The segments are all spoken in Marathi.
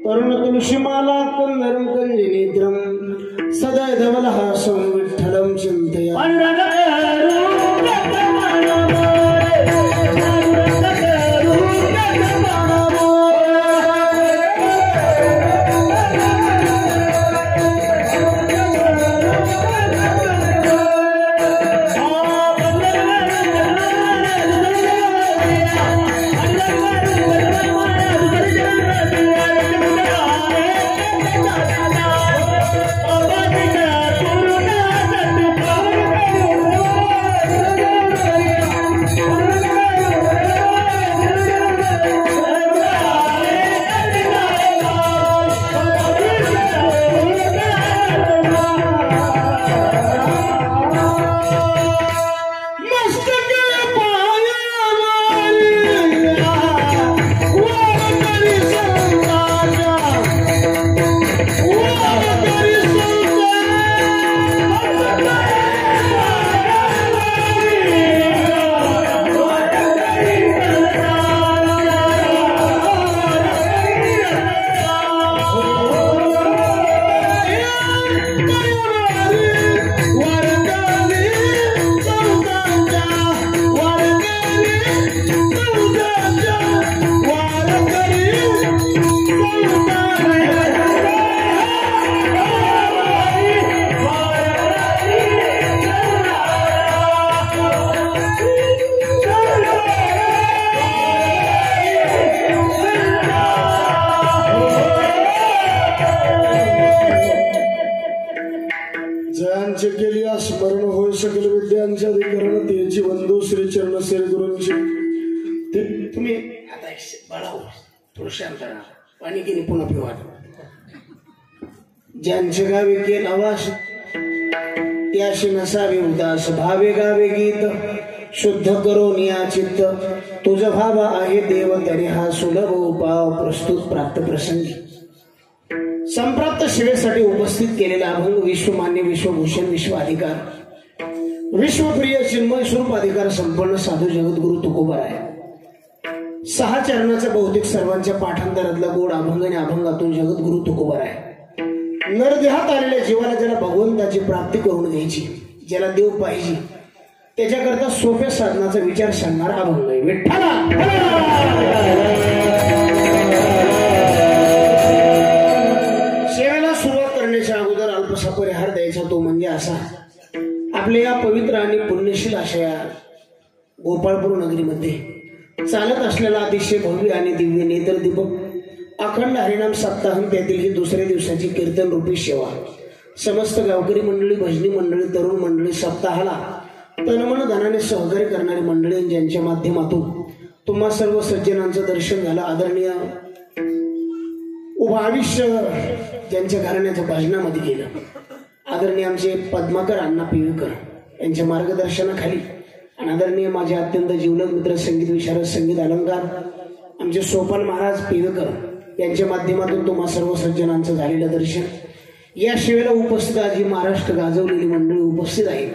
तरुण तुलसीमाला कंदरं कंजिनेत्रं सदा धवलहासं विठ्ठलं चिन्तयामि। स्मरण होय सकल विद्यांच्या अधिकरण तेची वंदो श्री चरण श्री गुरूंची ते तुम्ही आता बाळाओ थोडं शांत राहा पाणी घेणे पुन्हा पिवा ज्यांचे गावे केल आवास त्याशी नसावे उदास भावे गावे गीत शुद्ध करून या चित्त तुझ भावा आहे देव तरी हा सुलभ उपाव प्रस्तुत प्राप्त प्रसंगी संप्राप्त सेवेसाठी उपस्थित केलेला अभंग विश्वमान्य विश्वभूषण विश्वाधिकार विश्वप्रिय चिन्मय स्वरूप अधिकार संपन्न साधू जगद्गुरु तुकोबराय 6 चरणाचा बहुतेक सर्वांच्या पाठांतरातला गोड अभंग आणि अभंगातून जगद्गुरु तुकोबराय नरदेहात आलेल्या जीवाला ज्याला भगवंताची प्राप्ती करून द्यायची ज्याला देव पाहिजे त्याच्याकरता सोप्या साधनाचा विचार सांगणारा अभंग आहे विठ्ठला। सेवेला सुरुवात करण्याच्या अगोदर अल्पसा परिहार द्यायचा तो म्हणजे असा आपल्या या पवित्र आणि पुण्यशील अशा गोपाळपूर नगरीमध्ये चालत असलेला अतिशय भव्य आणि दिव्य नेत्रदीपक अखंड हरिनाम सप्ताह त्यातील ही दुसऱ्या दिवसाची कीर्तन रूपी सेवा समस्त गावकरी मंडळी भजनी मंडळी तरुण मंडळी सप्ताहाला तनमन धनाने सहकार्य करणारी मंडळी ज्यांच्या माध्यमातून तुम्हा सर्व सज्जनांचं दर्शन झालं आदरणीय उभं आयुष्य ज्यांच्या घराण्याच्या भजनामध्ये गेलं आदरणीय आमचे पद्माकर अण्णा पिवेकर यांच्या मार्गदर्शनाखाली आणि आदरणीय माझे अत्यंत जीवलग मित्र संगीत विशारद संगीत अलंकार आमचे सोपान महाराज पिवेकर यांच्या माध्यमातून तुम्हा सर्व सज्जनांचं झालेलं दर्शन या सेवेला उपस्थित आज ही महाराष्ट्र गाजवलेली मंडळी उपस्थित आहे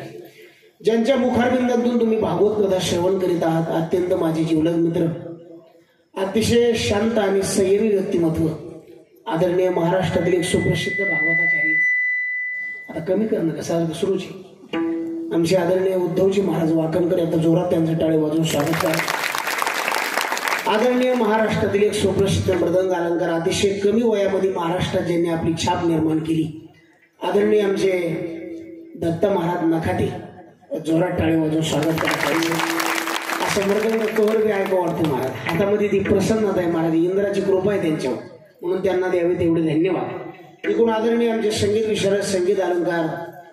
ज्यांच्या मुखारबिंदातून तुम्ही भागवत कथा श्रवण करीत आहात अत्यंत माझे जीवलग मित्र अतिशय शांत आणि संयमी व्यक्तिमत्व आदरणीय महाराष्ट्रातील एक सुप्रसिद्ध भागवताचार्य आता कमी करणं कसा सुरूच आमचे आदरणीय उद्धवजी महाराज वाकणकर आता जोरात त्यांचं टाळे वाजवून स्वागत करा। आदरणीय महाराष्ट्रातील एक सुप्रसिद्ध मृदंग अलंकार अतिशय कमी वयामध्ये महाराष्ट्रात ज्यांनी आपली छाप निर्माण केली आदरणीय आमचे दत्त महाराज नखाते जोरात टाळे वाजवून स्वागत करा। असं मृदंग कवर बी ऐकू वाटतं महाराज हातामध्ये ती प्रसन्नता आहे महाराज इंद्राची कृपा आहे त्यांच्यावर म्हणून त्यांना द्यावे तेवढे धन्यवाद। एकूण आदरणीय आमचे संगीत विशारद संगीत अलंकार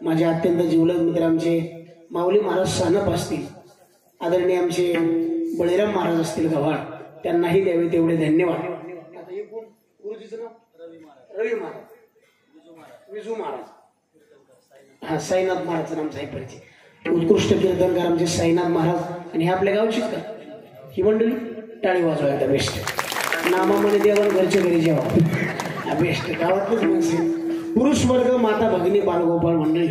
माझे अत्यंत जीवलग मित्र आमचे माऊली महाराज सानप असतील आदरणीय आमचे बळीराम महाराज असतील गव्हाळ त्यांनाही द्यावे तेवढे धन्यवाद। आता एकूण गुरुजीचं नाव रवी महाराज विजू महाराज हा साईनाथ महाराजचं नाम साहेब परिचय उत्कृष्ट कीर्तनकार आमचे साईनाथ महाराज आणि हे आपल्या गावचीच का ही मंडळी टाळी वाजवायला बेस्ट नामामध्ये देवान घरच्या घरी जेव्हा बेस्ट गावातच माणसे पुरुष वर्ग माता भगिनी बालगोपाळ मंडळी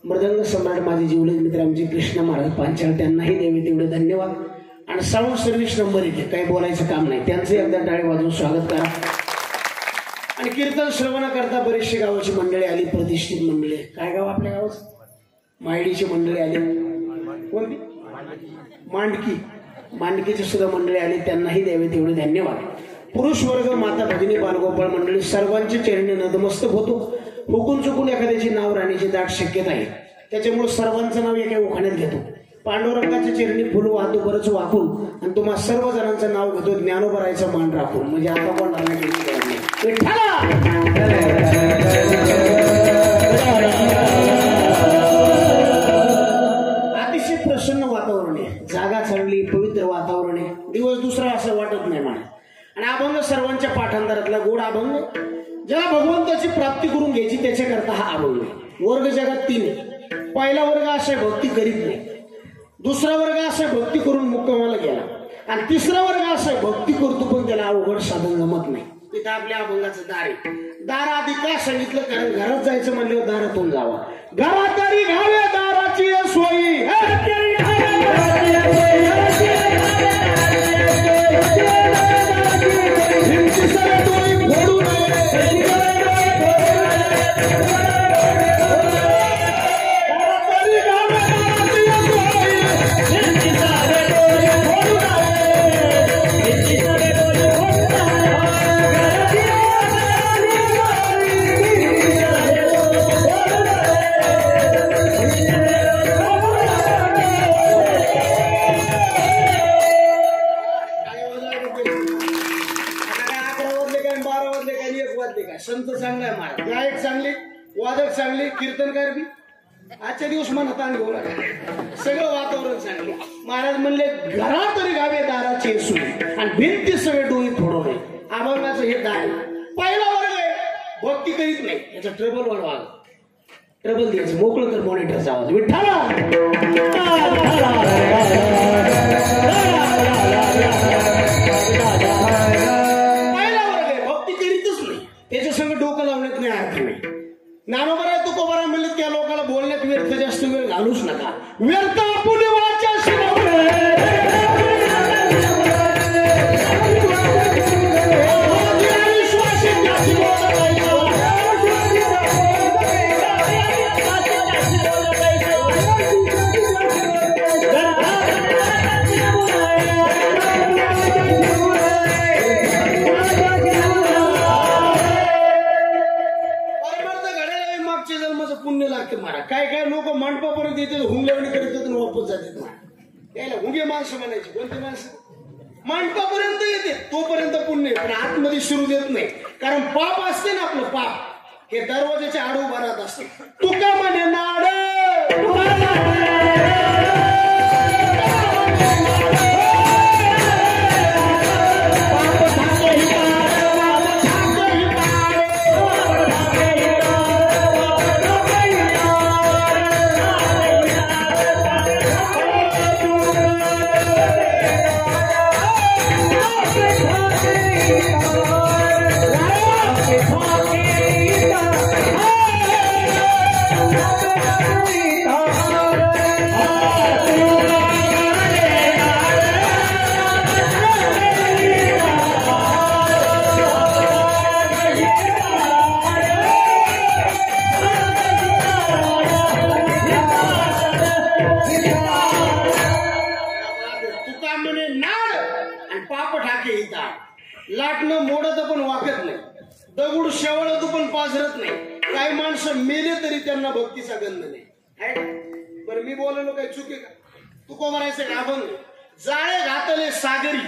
मृदंग सम्राट माझे जीवलग मित्र आमचे कृष्ण महाराज पांचाळ त्यांनाही द्यावे तेवढे धन्यवाद। आणि साऊंड सर्व्हिस नंबर 1 काही बोलायचं काम नाही त्यांचं एकदा टाळे वाजवून स्वागत करा। आणि कीर्तन श्रवण करता बरीचशी गावाची मंडळी आली, प्रतिष्ठित मंडळी. काय गाव आपल्या गावाचं? मायडीची मंडळी आली. कोणती? मांडकीची सुद्धा मंडळी आली, त्यांनाही द्यावे तेवढे धन्यवाद. पुरुष वर्ग, माता भगिनी, बालगोपाळ मंडळी सर्वांचे चरणी नतमस्तक होतो. हुकून चुकून एखाद्याची नाव राहण्याची दाट शक्यता आहे, त्याच्यामुळे सर्वांचं नाव एका उखाण्यात घेतो. पांडुरंगाच्या चरणी फुल वाहतो बरंच वाकून, आणि तुम्हा सर्व जणांचं नाव घेतो ज्ञानोबरायचं मान राखून. म्हणजे आता कोण अतिशय प्रसन्न वातावरण आहे, जागा चांगली, पवित्र वातावरण आहे. दिवस दुसरा असं वाटत नाही मला. आणि अभंग सर्वांच्या पाठांतरातला गोड अभंग, ज्याला भगवंताची प्राप्ती करून घ्यायची त्याच्याकरता हा अभंग. वर्ग जगात 3 आहे. पहिला वर्ग असा भक्ती करीत नाही, दुसरा वर्ग असा भक्ती करून मुक्कामाला गेला, आणि तिसरा वर्ग असा भक्ती करतो पण त्याला अवघड साधन जमत नाही. तिथं आपल्या अभंगाचं दार आहे. दार आधी का सांगितलं? कारण घरात जायचं म्हणल्यावर दारातून जावा. घरात तरी घावे दाराची सोयी, संत चांगला आहे महाराज, गायक चांगले, वादक चांगले, कीर्तनकार बी. आजच्या दिवस मनात आण घेऊ नका, सगळं वातावरण चांगले. महाराज म्हणले घरात तरी गावे दाराचे सोयी, आणि भिंती सगळे डोळे फोडवणे. अभंगाचं हे दार. पहिला वर्ग आहे भक्ती करीत नाही, याचा ट्रबल वाढवा. ट्रबल द्यायचं, मोकळं कर मॉनिटरचा आवाज. विठ्ठला त्याच्या संग डोकं लावण्यात नाही अर्थ नाही. ज्ञानोबा तुकोबा म्हणले त्या लोकांना बोलण्यात व्यर्थ जास्त वेळ घालूच नका. व्यर्थ आपण काय काय लोक मंडपापर्यंत येते, हुंगल्यावणी करतात आणि वापस जातात. यायला हुंगे माणसं म्हणायची. कोणते माणसं? मंडपापर्यंत येते तोपर्यंत पुण्य, पण आतमध्ये शिरू देत नाही. कारण पाप असते ना आपलं पाप, हे दरवाजाच्या आड उभा राहत असते. तुका म्हणे नाड लाटणं मोडत पण वाकत नाही, दगड शेवळत पण पाझरत नाही. काही माणसं मेले तरी त्यांना भक्तीचा गंध नाही. बरं मी बोललो काही चुके का? तुको म्हणायचं अभंग. जाळे घातले सागरी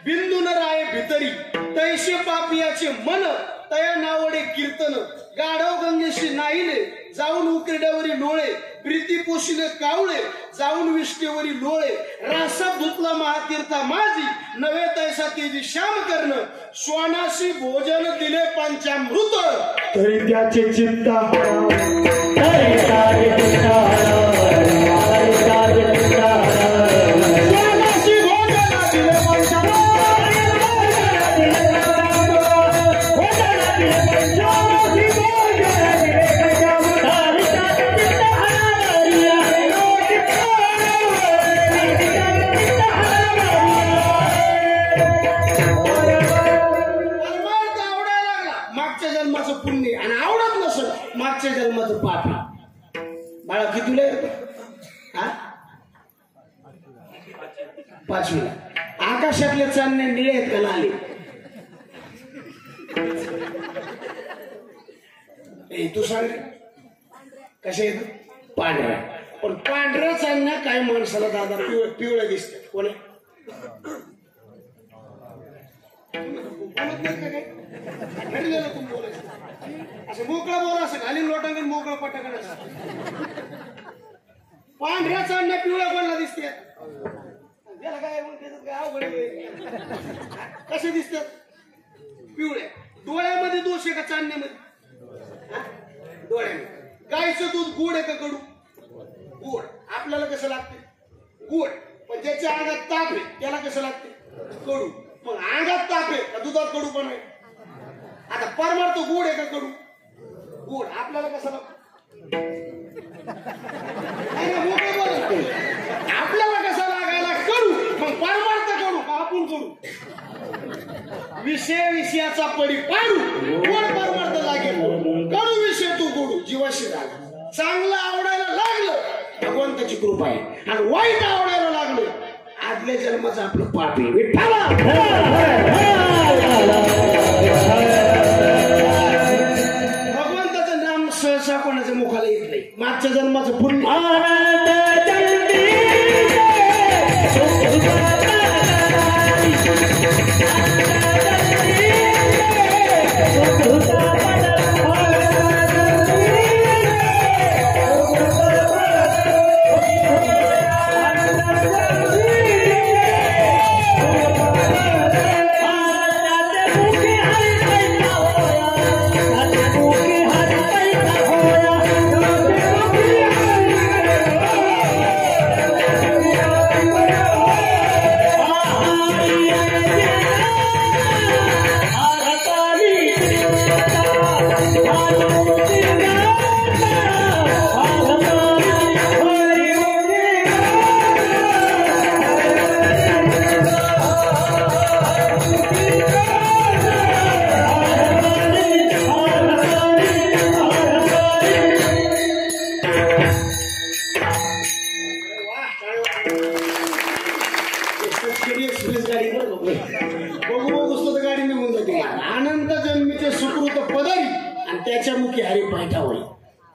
बिंदू न राये भितरी, तैसे पापियाचे मन तया नावडे कीर्तन. गाढव गंगेशी नाहीले जाऊन उकिरड्यावरी लोळे, प्रीती पोशिले कावळे जाऊन विष्टेवरी लोळे. रासा धुतला महातीर्था माझी नवे तैसा तेजी श्याम कर्ण. श्वानाशी भोजन दिले पंचामृत तरी त्याचे चित्ता मागच्या जन्माचं पुण्य आणि आवडत नसत मागच्या जन्माचं पाप. बाळा कितीला हा 5वीला. आकाशातले चांदणे निळे आहेत का लाले? तू सांग कसे आहेत? पांढऱ्या. पण पांढऱ्या चांदण्या काय माणसाला दादा पिवळ्या दिसतात. कोणी असं मोकळा बोला असं घालीन लोटांगण मोकळं पटाकण असं. पांढऱ्या चांदण्या पिवळ्या कोणाला दिसते? काय अवघड कसे दिसतात? पिवळ्या. डोळ्यामध्ये दोष आहे का चांदण्यामध्ये? डोळ्यामध्ये. गायचं दूध गोड आहे का कडू? गोड. आपल्याला कसं लागते? गोड. पण ज्याच्या अंगात ताप आहे त्याला कसं लागते? कडू. मग अंगात ताप आहे का दुधात कडू पण आहे? आता परमार्थ गोड आहे का कडू? गोड. आपल्याला कसं लागतं? आपल्याला कसं लागायला? कडू. मग परमार्थ कडू का आपण कडू? विषयाचा पडी पाडू. गोड परमार्थ लागेल. कडू विषय तू गोडू. जीवाशी झाला. चांगलं आवडायला लागलं भगवंताची कृपा आहे. आणि वाईट आवडायला लागलं आदल्या जन्माचं आपलं पाप आहे. विठ्ठला भगवंताचं नाम सहसा कोणाच्या मुखाला येत नाही. मागच्या जन्माचं पुण्य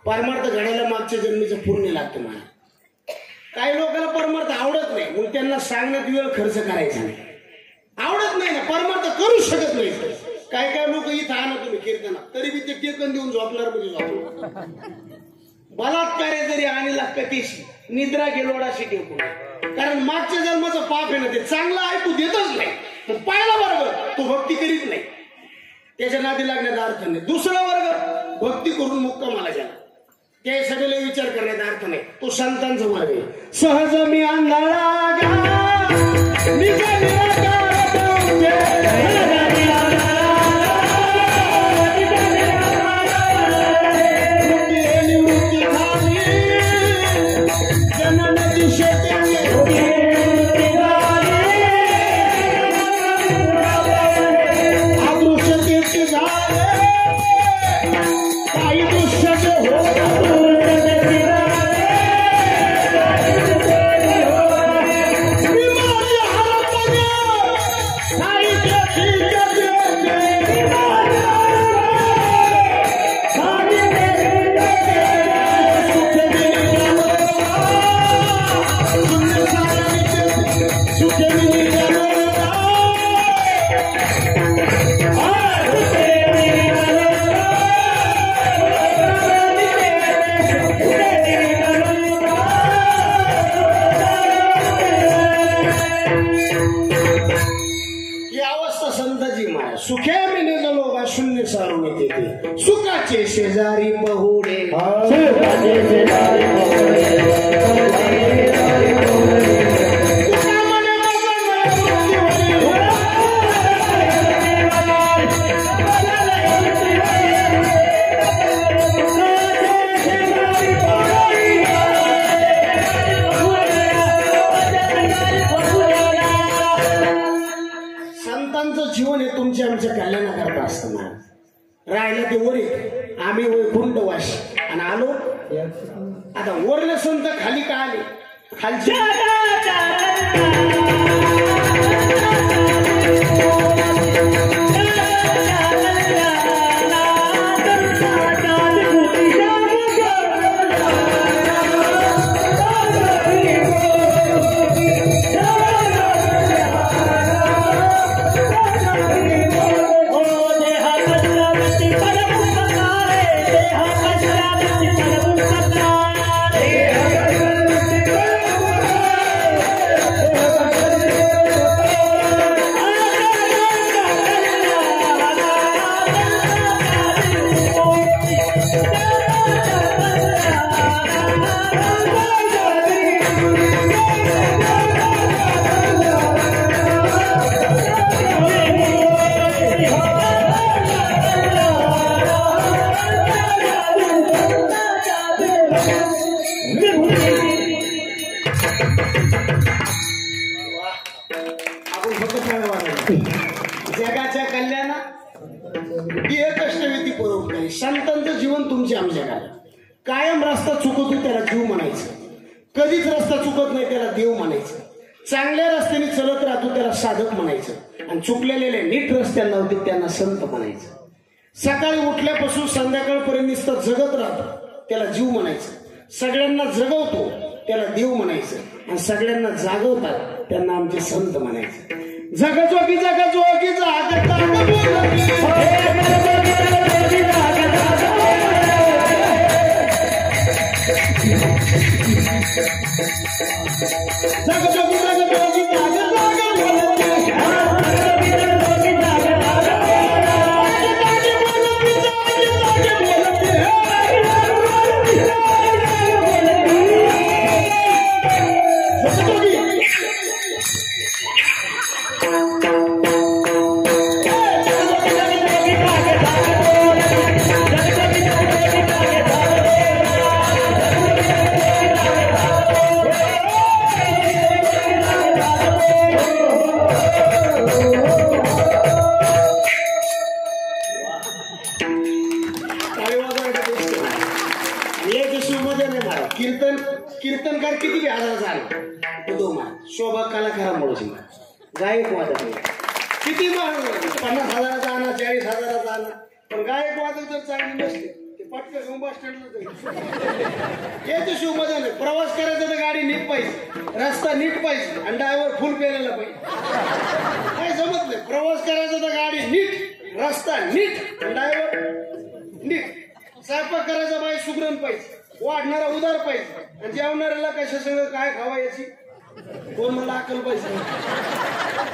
परमार्थ घडायला मागच्या जन्मीचं पुण्य लागतं. मला काही लोकांना परमार्थ आवडत नाही मग त्यांना सांगण्यात वेळ खर्च करायचा नाही. आवडत नाही ना परमार्थ करू शकत नाही. काय काय लोक इथं आणा तुम्ही कीर्तनात तरी बी ते टेकन देऊन झोपणार म्हणजे झोपणार. बलात्कारे जरी आणला कथेशी निद्रा गेलोडाशी टेकून. कारण मागच्या जन्माचं पाप आहे ना ते चांगलं ऐकू देतच नाही. पण पाहिला बरोबर तो भक्ती करीत नाही. त्याच्या नादी लागण्याचा अर्थ नाही. दुसरा वर्ग भक्ती करून मुक्कामाला गेला त्या सगळ्याला विचार करण्याचा अर्थ नाही. तो संतांचा वर्ग आहे. सहज मी आंधळा सुखे मिने लोगा शून्य सारून येते. सुखाचे शेजारी पहुडे जीवन हे तुमच्या आमच्या कल्याणाकरता असतं. राहिलं ते वर येत आम्ही वैकुंठवासी आणि आलो आता वरले संत खाली का आले खालचे जगाच्या कल्याणात देह कष्टवेती परोपकारी संतांचं जीवन तुमच्या आमच्या काळात कायम रस्ता चुकतो त्याला जीव म्हणायचं कधीच रस्ता चुकत नाही त्याला देव म्हणायचं चांगल्या रस्त्याने चलत राहतो त्याला साधक म्हणायचं आणि चुकलेले नीट रस्त्यांना होते त्यांना संत म्हणायचं सकाळी उठल्यापासून संध्याकाळपर्यंत नुसतं जगत राहतो त्याला जीव म्हणायचं सगळ्यांना जगवतो त्याला देव म्हणायचं आणि सगळ्यांना जागवतात त्यांना आमचे संत म्हणायचं जगजोगी जगजोगी जागता जगजोगी जगजोगी कीर्तनकार किती हजार झाले तो मान शोभा कलाकारामुळे गायक वादक किती मान 50,000चा आणा 40,000चा आणा पण गायक वादक जर चांगली नसते ते पटकन बस स्टँडला याच्या शिव मजा नाही प्रवास करायचा तर गाडी नीट पाहिजे रस्ता नीट पाहिजे आणि ड्रायव्हर फुल पेलेला पाहिजे काय जमत नाही प्रवास करायचा तर गाडी नीट रस्ता नीट ड्रायव्हर नीट स्वयंपाक करायचा बाई सुगरण पाहिजे वाढणारा उदार पाहिजे आणि जेवणाऱ्याला कशा सगळं काय खावा याची कोण मला अक्कल पाहिजे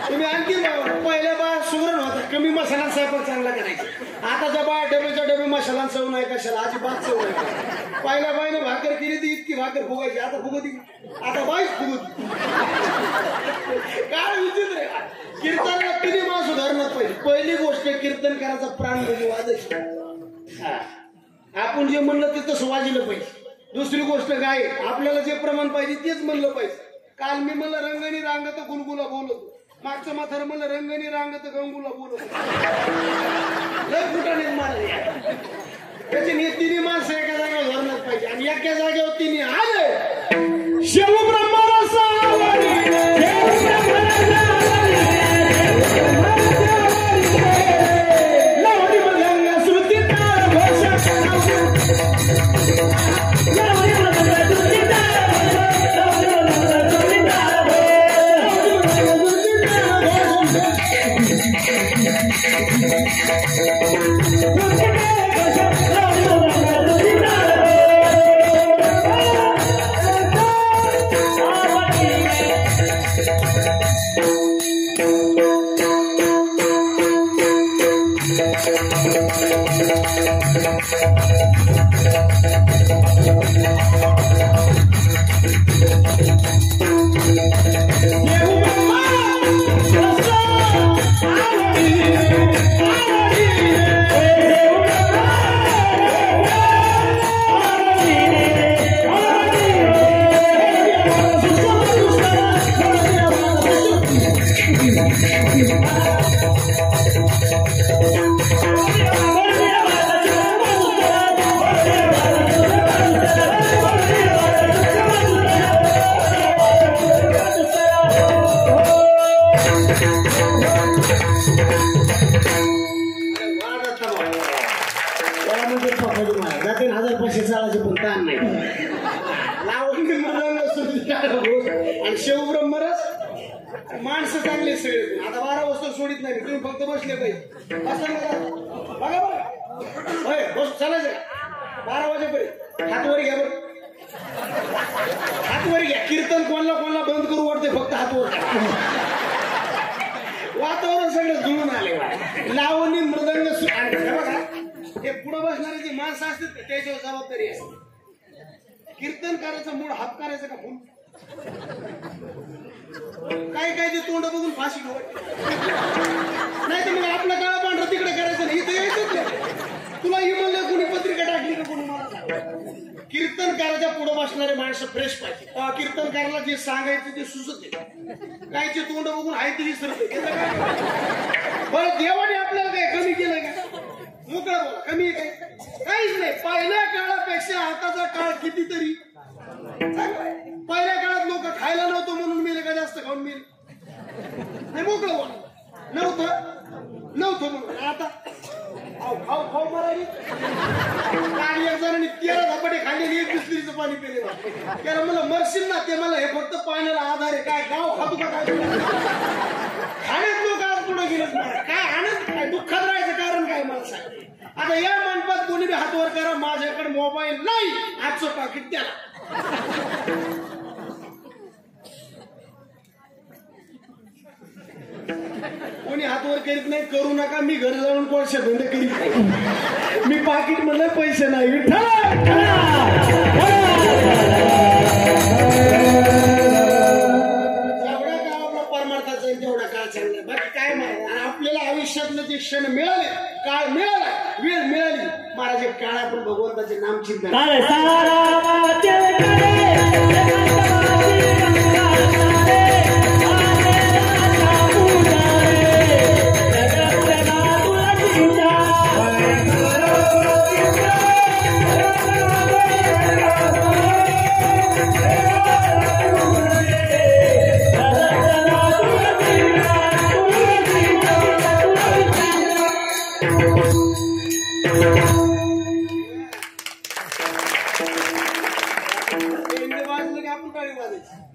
तुम्ही आणखी पहिल्या बा सुगरण होता कमी मसाला स्वयंपाक चांगला करायचा आताच्या बा डब्याच्या डबे मसाला चव नाही कशाला अजिबात चव नाही पहिल्या बाईने भाकर केली ती इतकी भाकर फुगायची आता फुगती आता बाईच फुगती काय विचित्र आहे कीर्तनाला किती माणूस सुधारणार पाहिजे पहिली गोष्ट कीर्तन करायचा प्राण म्हणजे वादच आपण जे म्हणलं ते तसं वाजलं पाहिजे दुसरी गोष्ट काय आपल्याला जे प्रमाण पाहिजे तेच म्हणलं पाहिजे काल मी म्हणलं रंगणी रांगत गुलगुला बोलतो मागचं माथार म्हणलं रंगणी रांगत गंगुला बोलतो लय फुटाने मारले त्याची तिन्ही माणसं एका जागेवर धरणार पाहिजे आणि एका जागेवर तिन्ही आले शिवब्रह्मरसा पैसे चालायचे पण ताण नाही. लावणी मृदंग आणि शिवब्रह्मरस माणसं चांगले सगळे. आता 12 वाजता सोडित नाही, तुम्ही फक्त बसले पाहिजे. बघा होय बस चालायचं 12 वाजेपर्यंत. हात वर घ्या बरं, हात वर घ्या. कीर्तन कोणाला बंद करू वाटते, फक्त हात वर घ्या. वातावरण सगळं जुळून आले. लावणी मृदंग बघा, हे पुढे बसणारे जी माणसं असतात त्याच्यावर जबाबदारी असते. कीर्तन करायचं मूड हात करायचं का फुल काय काय ते तोंड बघून फाशी घेऊ नाही तर मग आपलं काळा पांढरं तिकडे करायचं नाही. इथं यायचंच नाही. तुला ही म्हणलं कोणी पत्रिका टाकली का कोणी मला. कीर्तन करायच्या पुढे बसणारे माणसं फ्रेश पाहिजे. कीर्तन करायला जे सांगायचं ते सुचत नाही. कायचे तोंड बघून आहे ते विसरत. बरं देवाने आपल्याला काय कमी केलं का. मोकळा बोला, कमी काय काहीच नाही. पहिल्या काळापेक्षा आताचा काळ कितीतरी पहिल्या काळात लोक खायला नव्हतं म्हणून मेले का जास्त खाऊन मेले नाही. मोकळं बोला, नव्हतं म्हणून आता खाऊ खाऊ मारायली. आणि एक जणांनी 13 धपाटे खाल्लेली 1 बिस्लरीचं पाणी पिले. त्याला मला मरशील ना, ते मला हे फक्त पाण्याला आधार आहे. काय गाव खातो का काय खाण्यात लोक आज पुढे गेले काय आणत काय दुःखात राहायचं कारण काय मला सांग. आता या मंडपात कोणी बी हातवर करा, माझ्याकडे मोबाईल नाही, आजचं पाकिट द्या. कोणी हातवर करीत नाही, करू नका. मी घर जाऊन कोळशा धंदे करीत नाही. मी पाकिट म्हणलं पैसे नाही. जेवढा काळ आपला परमार्थाचा आहे तेवढा काळ चांगला. बाकी काय माहिती. आपल्याला आयुष्यातलं जे क्षण मिळाले, काळ मिळाला, वेळ मिळाली, महाराज काळ आपण भगवंताचे नाम चिंतन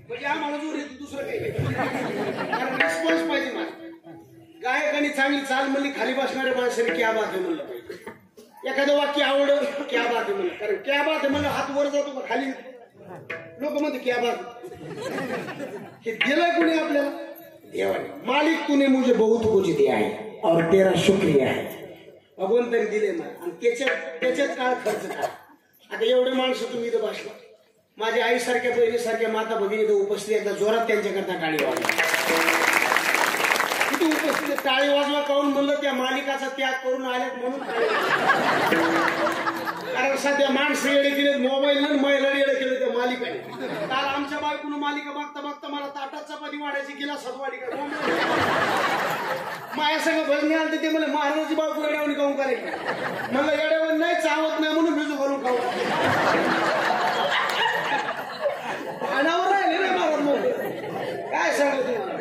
म्हणजे आम्हाला जोर येतो, दुसरं काही रिस्पॉन्स पाहिजे. मला गायकांनी चांगली चाल म्हणली, खाली बसणाऱ्या माणसाने क्या बात आहे म्हणलं पाहिजे. एखादं वाक्य आवडलं क्या बात आहे म्हणलं, कारण क्या बात आहे म्हणलं हात वर जातो का खाली लोक म्हणते क्या बात. हे दिलंय कोणी आपल्याला देवाने. मालिक तूने मुझे बहुत कुछ दिया है और तेरा शुक्रिया है. भगवंताने दिले मला आणि त्याच्यात काळ खर्च करा. आता एवढे माणसं तुम्ही इथं बसला, माझ्या आईसारख्या बहिणीसारख्या माता भगिनी इथं उपस्थित एकदा जोरात त्यांच्याकरता टाळी वाजवा. किती उपस्थित टाळी वाजवा काऊन म्हणलं, त्या मालिकाचा त्याग करून आल्यात म्हणून. कारण सध्या माणसं येडे केले मोबाईल महिला येडे केले त्या मालिकाने. काल आमच्या बायकोनं मालिका बघता बघता मला ताटात चपाती वाढायची गिलासात वाढी का माझ्या सगळं भजने आलं ते मला महाराजाची बायको येड्यावणी खाऊन करायची. म्हणलं येड्यावर नाही चावत नाही म्हणून भिजू घालून खाऊ. पानावर राहिले ना महाराज मोठे काय सांगू तुम्हाला.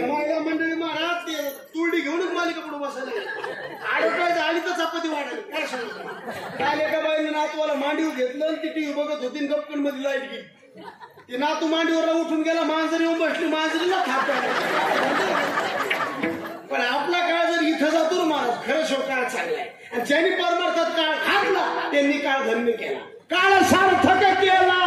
महिला मंडळी महाराज ते तुरडी घेऊनच मालिका पुढे बसायला आडकायचं आली तर चपाती वाढायला काय सांगू. काल एका बाईने नातवाला मांडीवर घेतलं आणि ती टीव्ही बघत होती, गपकन मध्ये लाईट गेली. ती नातू मांडीवर उठून गेला, मांजरी येऊन बसली, मांजरीला थाप. पण आपला काळ जर इथं जातो ना महाराज, खरं शो काळ चांगला आहे. आणि ज्यांनी परमार्थात काळ घातला त्यांनी काळ धन्य केला, काळ सार्थक केला.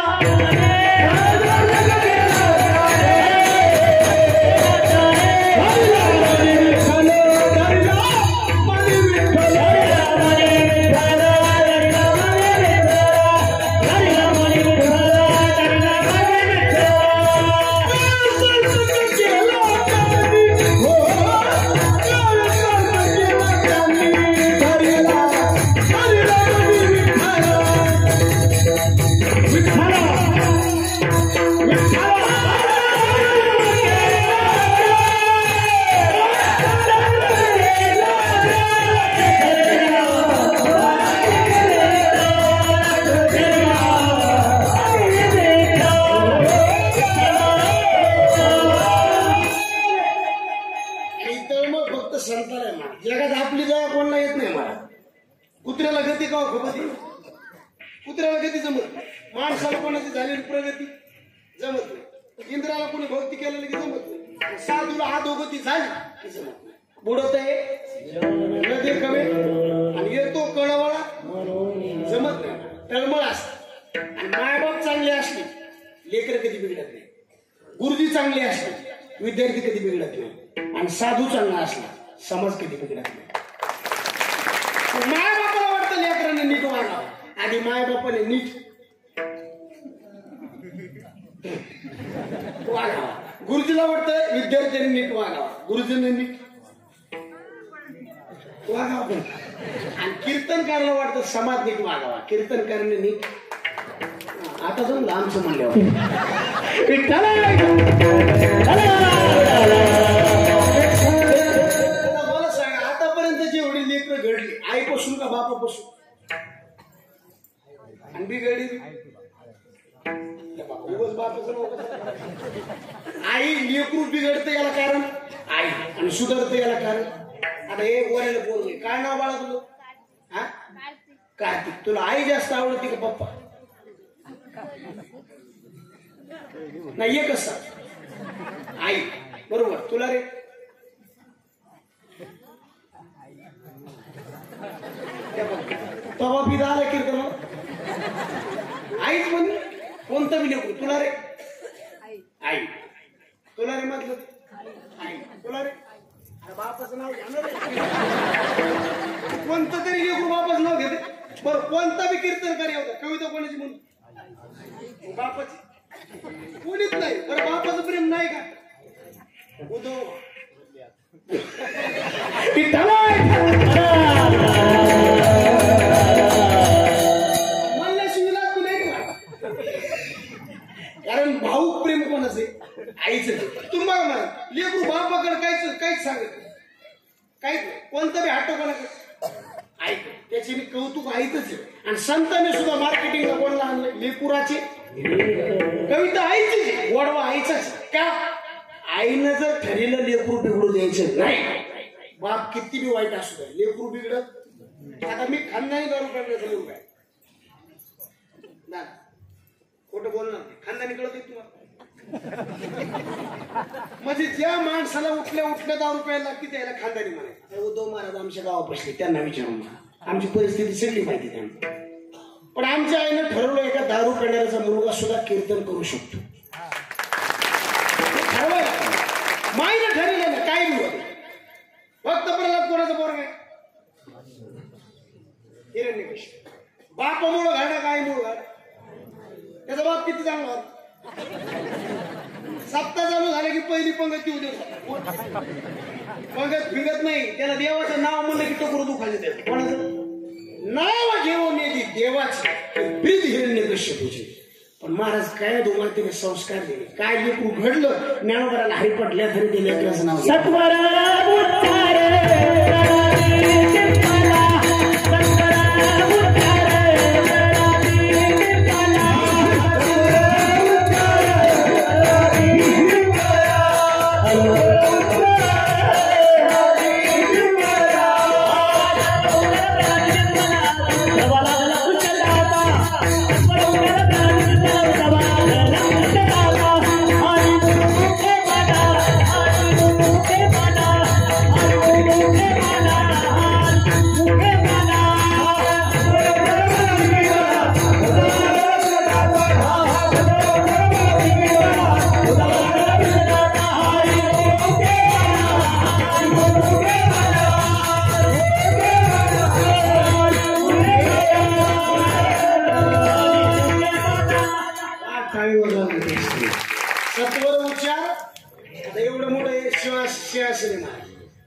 जगात आपली दया कोणाला येत नाही. मला कुत्र्याला गती का खपती. कुत्र्याला कधी जमत नाही, माणसाला कोणाची झालेली प्रगती जमत नाही, इंद्राला कोणी भक्ती केलेली की जमत नाही, साधूला अधोगती झाली की जमत नाही. बुडत आहे नदी कवे आणि येतो कळवळा जमत नाही, टळमळ असत. आणि मायबाप चांगले असले लेकर कधी बिघडत नाही, गुरुजी चांगले असले विद्यार्थी कधी बिघडत नाही, आणि साधू चांगला असला समाज कधी बिघडत नाही. मायबापाला वाटतं लेकरांनी नीट वागावं, आधी मायबापाने नीट वागावा, गुरुजीला वाटतं विद्यार्थ्यांनी नीट वागावा, गुरुजींनी नीट वागावं, आणि कीर्तनकारला वाटतं समाज नीट वागावा, कीर्तनकारने नीट. आता जाऊन आमचं म्हणल्यावर मला सांगा, आतापर्यंत जेवढी लेकरं घडली आईपासून का बापापासून, आणि बिघडली आई. लेकरू बिघडतं याला कारण आई, आणि सुधारतं याला कारण. आता हे गोऱ्याला बोलले, काय नाव बाळा तुझं? हा, कार्तिक. तुला आई जास्त आवडते का पप्पा? नाही, एकच सांग. आई. बरोबर. तुला रे? तवा पिदा आला कीर्तन आईच म्हणे, कोणतं बी लेकरू. तुला रे? आई. तुला रे म्हटलं? आई. तुला रे? बापाचं नाव घ्या, कोणतं तरी लेकरू बापाचं नाव घेते. बरं, कोणता बी कीर्तनकारी होता, कविता कोणाची म्हणून? बापाची. कोणीच नाही. बरं, बापाचं प्रेम नाही का? उद्धव म्हणल्याशिवाय तू नाही का? कारण भाऊक प्रेम कोणाचं? आईचं. तुम्हाला म्हणा लेकरू बापाकडे काहीच सांगत नाही, काहीच नाही. कोणतं बी हट्ट कोणाकडे ऐक, त्याचे मी कौतुक ऐकच आहे. आणि संतांनी सुद्धा मार्केटिंगला कोणाला आणलं? लेकुराचे. कविता आईचीच, गोडवा आईचाच. का? आईनं जर ठरलेलं लेकरू बिघडू द्यायचं नाही, बाप किती बी वाईट असू द्या, लेकरू बिघडत. आता मी खानदानी दारू करण्याचं लोक आहे ना, खोटं बोलणार नाही. खानदानी कळत आहे तुम्हाला? म्हणजे ज्या माणसाला उठल्या दारू प्यायला लागते त्याला खानदानी म्हणायचं. उद्धव महाराज आमच्या गावापासले, त्यांना विचारून आमची परिस्थिती सगळी माहिती त्यांना. पण आमच्या आईनं ठरवलं एका दारू पिणाऱ्याचा मुलगा सुद्धा कीर्तन करू शकतो. माईनं ठरवलं ना, काय बी फक्त प्रल्हाद कोणाचा पोरगा आहे? हिरण्यकश्यप. बापामुळं घाडा काय मुळे घाडा? त्याचा बाप किती चांगला होता. सप्ताह चालू झाला की पहिली पंगत येऊ देऊ. पंगत फिंगत नाही, त्याला देवाचं नाव म्हणलं की टोकरू दुखायचं. त्याचं कोणाचं नाव घेऊन येते? देवाचे. ब्रीद हिरण्यकश्यपूचे. पण महाराज काय दोघांनी संस्कार दिले, काय लेकरू घडलं ज्ञानोबराला हरी पटल्या तरी ते लेकराचं नाव सत्वर.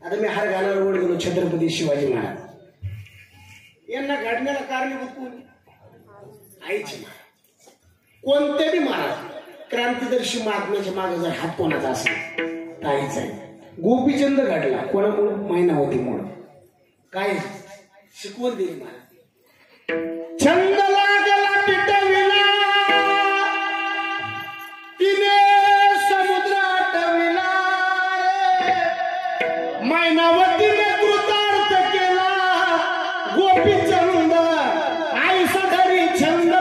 आता मी हार घालायला ओढ गेलो छत्रपती शिवाजी महाराज यांना घडण्याला कारणीभूत कोण? आईची. कोणत्याही महाराज क्रांतिदर्शी महात्म्याच्या मागे जर हात कोणाचा असेल तर आईचा आहे. गोपीचंद घडला कोणामुळे? महिनावतीमुळे. काय शिकवण दिली महाराज? छंद लागला पिटविला तिने समुद्र आटविला, महिनावतीने कृतार्थ केला गोपीचंद आईचा धरी छंद.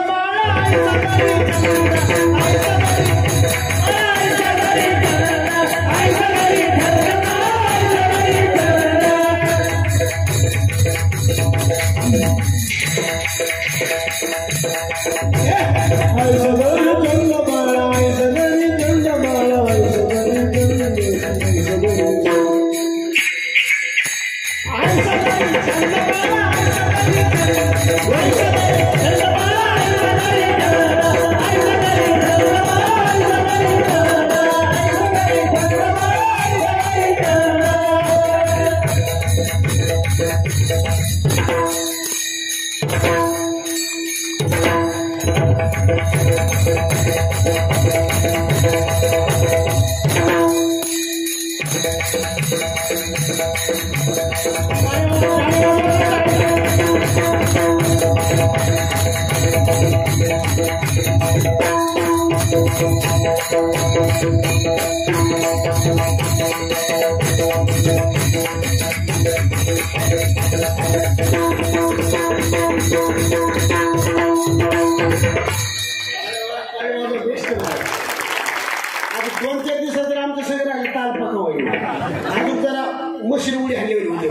दोन-चार दिवसात जर आमचं सगळं आलं ताल पका होईल अजून जरा मशीन उडी हल्ली होते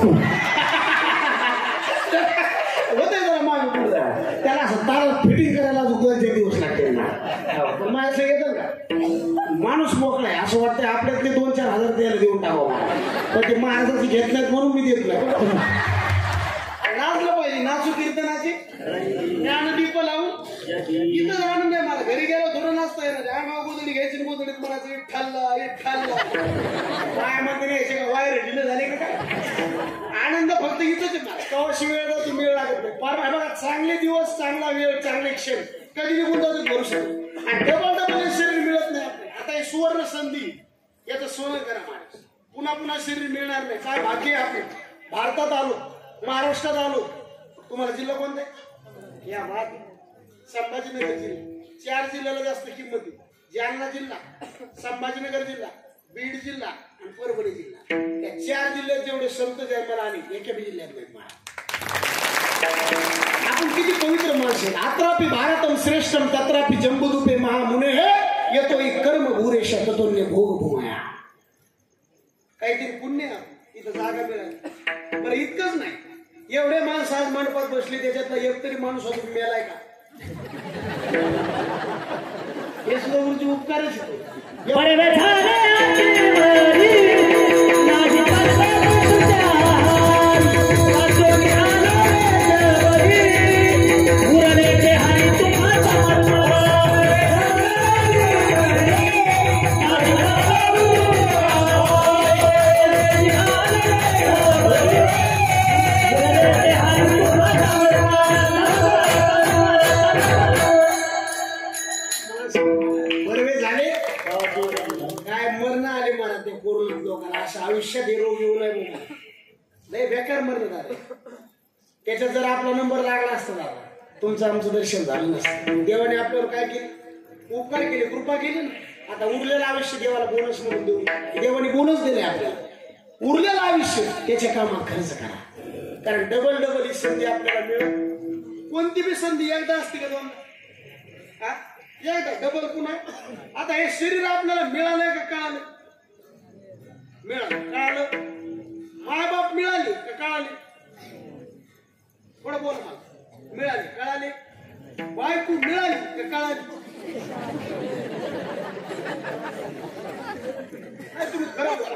होते जरा मागे पुढे त्याला असं ताल फिटिंग करायला अजून 2-4 दिवस लागते पण माझ्या असं येतं का माणूस मोकळा आहे असं वाटतं आपल्यातले 2-4 हजार द्यायला देऊन टाकावं पण ते महाराजाची घेत नाहीत म्हणून मी देत नाही नाचलं पाहिजे नाचू कीर्तनाचे ज्ञानदीप लावून इथं आनंद आहे मला घरी गेलो थोडं नाचता येणार आम्हा गोदडी घ्यायची गोदडीत म्हणायचं इठ्ठलला काय म्हणते घ्यायचे का वायर ढिलं झाले का काय आनंद फक्त इथंच आहे मला कवाशी वेळ जातो मेळ लागत नाही फार बघा चांगले दिवस चांगला वेळ चांगले क्षण कधी निघून जातो भरू शकतो आणि डबल शरीर मिळत नाही आपले आता हे सुवर्ण संधी याचं सोनं करा माणूस पुन्हा पुन्हा शरीर मिळणार नाही काय भाग्य आहे आपले भारतात आलो महाराष्ट्रात आलो तुम्हाला जिल्हा कोणता आहे या भाग संभाजीनगर जिल्हा 4 जिल्ह्याला जास्त किंमत आहे जालना जिल्हा संभाजीनगर जिल्हा बीड जिल्हा आणि परभणी जिल्हा या 4 जिल्ह्यात जेवढे संत जन्माला आले एका बी जिल्ह्यात नाहीत आपण किती पवित्र माणसं आहेत अत्रापि भारतम श्रेष्ठम तत्रापि जंबुदुपे महामुने हे येतो एक कर्म भूरे शततोन्य भोग भूमया काहीतरी पुण्य इथं जागा मिळाली बरं इतकंच नाही एवढे माणसं आज मंडपात बसले त्याच्यातला एक तरी माणूस अजून मेलाय का हे सुद्धा गुरुजी उपकारच आयुष्यात हे रोग येऊ नये नाही बेकार मरण झाले त्याच्यात जर आपला नंबर लागला असता दादा तुमचं आमचं दर्शन झालं नसतं देवाने आपल्यावर काय केले उपकार केले कृपा केली ना आता उरलेलं आयुष्य देवाला बोनस म्हणून देऊ देवाने बोनस दिले आपल्याला उरलेलं आयुष्य त्याच्या कामात खर्च करा कारण डबल ही संधी आपल्याला मिळत कोणती बी संधी एकदा असते का दोनदा एकदा डबल पुन्हा आता हे शरीर आपल्याला मिळालंय का कळालं मिळालं कळालं माय बाप मिळाले का कळाले थोडं बोल मला मिळाले कळाले बायको मिळाली का कळाली तुम्ही खरं बोला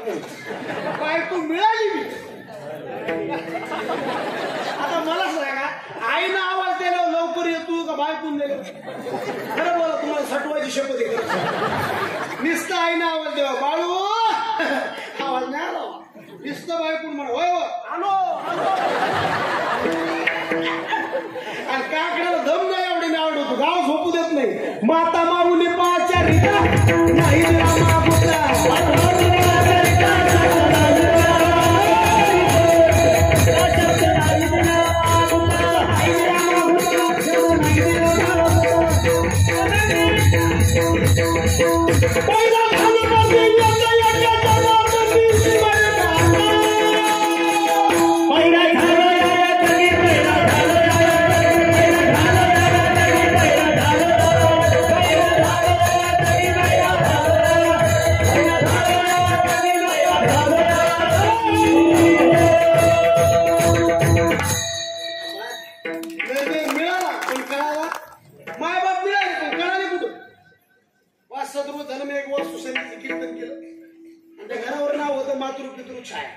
बायको मिळाली मी आता मला सांगा आईनं आवाज द्यायला लवकर येतो का बायकून दिलं खरं बोला तुम्हाला सटवायची शपथ आहे नुसतं आईनं आवाज द्यावा बाळू आवाज नाही आला नुसतं बायकून म्हणा होय आलो आणि काकड्याला दम नाही एवढी नाही आवडतो गाव झोपू देत नाही माता माऊली पाच्या रिता नाही निर्णय मिळाला पण कळाला, माय बाप मिळाले पण कळाले कुठं. 5-7 रोज झालं मी एक वास्तू संगीत कीर्तन केलं आणि त्या घरावर नाव होतं मातृपितृ छाया.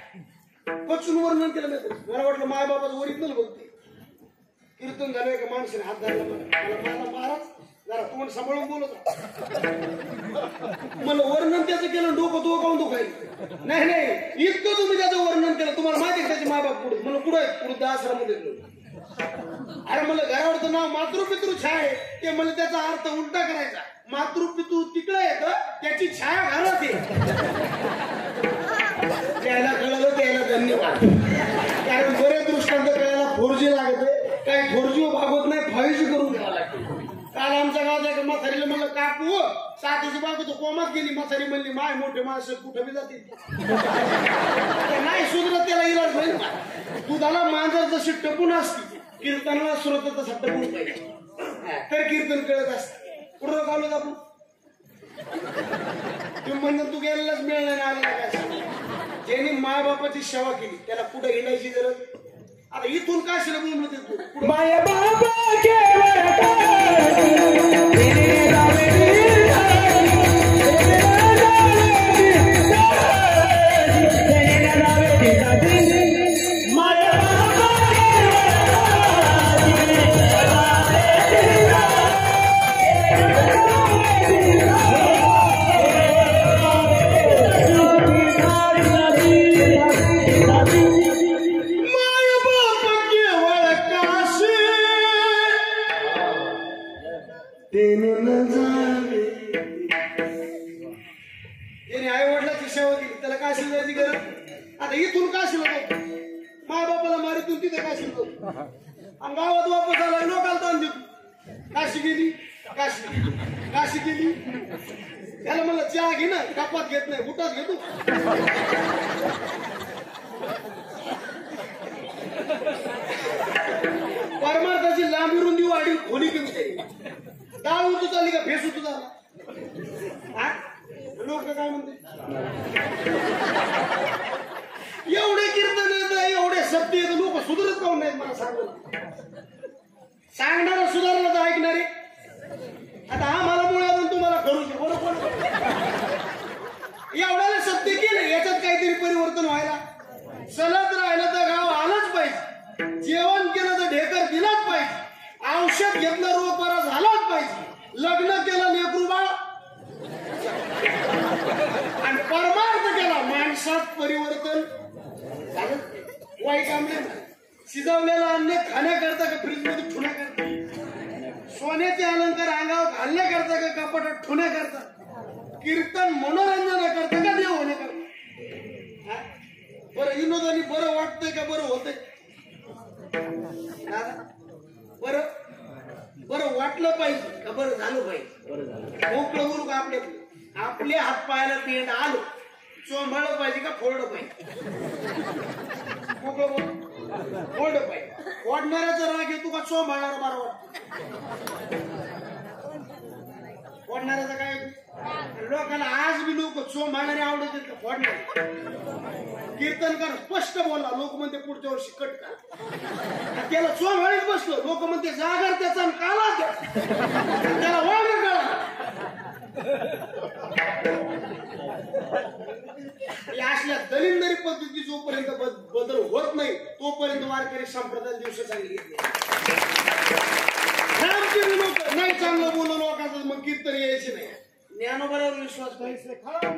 पचून वर्णन केलं नाही. मला वाटलं माय बाबाचं ओरिजिनल बघते. कीर्तन झालं एका माणसाने हात धरला मला महाराज जरा तोंड सांभाळून बोलत. मला वर्णन त्याचं केलं, डोकं दुखावून दुखायला. नाही इतकं तुम्ही त्याचं वर्णन केलं. तुम्हाला माहिती त्याचे माय बाप पुढे मला कुठं आहेत पुढे आश्रमामध्ये. अरे मला घरावरचं नाव मातृपितृ छाया आहे ते मला त्याचा अर्थ उलटा करायचा. मातृपितृ तिकडे येत त्याची छाया घरात आहे. त्याला कळलं त्याला धन्यवाद. कारण बरेच दृष्टांत कळायला 4G लागते. काही 4G भागवत नाही 5G करून घ्यावं लागते. काल आमच्या गावात एका म्हातारीला म्हणलं काकू साथीची बायको तो कोमात गेली. म्हातारी म्हणली माय मोठे माणसं कुठं बी जाते. नाही सुधरत त्याला इलाज नाही. दुधाला मांजर जशी टपून असते कीर्तनाला स्रोत तसा टपून पाहिजे तर कीर्तन कळत असते. कुठं गावलं आपण तू म्हणून तू गेलेलाच मिळणार नाही आलेला काय. ज्यांनी माय बापाची सेवा केली त्याला कुठे हिंडायची गरज. आता इथून काशीला बोललो तू माय बाबा गावात वापस आला लोकांना ताण देतो. काशी गेली काशी गेली त्याला मला चहा घे ना कपात घेत नाही बुटात घेतो. परमार्थाची लांबी रुंदी वाढी खोली कमी झाली. डाळ उतू चालली का फेस उतू झाला. लोक काय म्हणते एवढे कीर्तन येत एवढे सत्य येत लोक सुधारत काऊन नाहीत. मला सांगणारा सुधारला तर ऐकणारे. आता हा मला मुळे तुम्हाला करू शकतो बरोबर. एवढ्याला सत्य केलं याच्यात काहीतरी परिवर्तन व्हायला. चलत राहिलं तर गाव आलंच पाहिजे. जेवण केलं तर ढेकर दिलाच पाहिजे. औषध घेतलं रोग बरा झालाच पाहिजे. लग्न केलं लेकरू बाळ आणि परमार्थ केला माणसात परिवर्तन झालं. वाईट आंबे शिजवलेलं अन्न खाण्याकरता का फ्रीज मध्ये ठेवण्याकरता. सोन्याचे अलंकार अंगावर घालण्याकरता का कपाटात ठेवण्याकरता. कीर्तन मनोरंजनाकरता का देव होण्याकरता. बरं विनोदानी बरं वाटतंय का बरं होतंय. बरं वाटलं पाहिजे का बरं झालं पाहिजे. मोकळं बोलू का आपले हात पायाला पेंट आलो चोंबाळलं पाहिजे का फोडलं पाहिजे. मोकळं बोल फोडलं पाहिजे. फोडणाऱ्याचा राग येतो का चोंबाळणारा बरं वाटतं. फोडणाऱ्याचा काय लोकांना आज बी लोक चोंबाळणारे आवडत का फोडणारे. कीर्तनकार स्पष्ट बोलला लोक म्हणते पुढच्या वर्षी कट करा. त्याला चोंबाळीत बसलो लोक म्हणते जागर त्याचा काला त्याला वाढ कळा. अशा दलिंदरी पद्धती जोपर्यंत बदल होत नाही तोपर्यंत वारकरी संप्रदाय दिवस चांगली लोक नाही चांगलं बोललो लोकांचं मग कीर्तन यायचे नाही. ज्ञानोबरावर विश्वास पाहिजे. खळा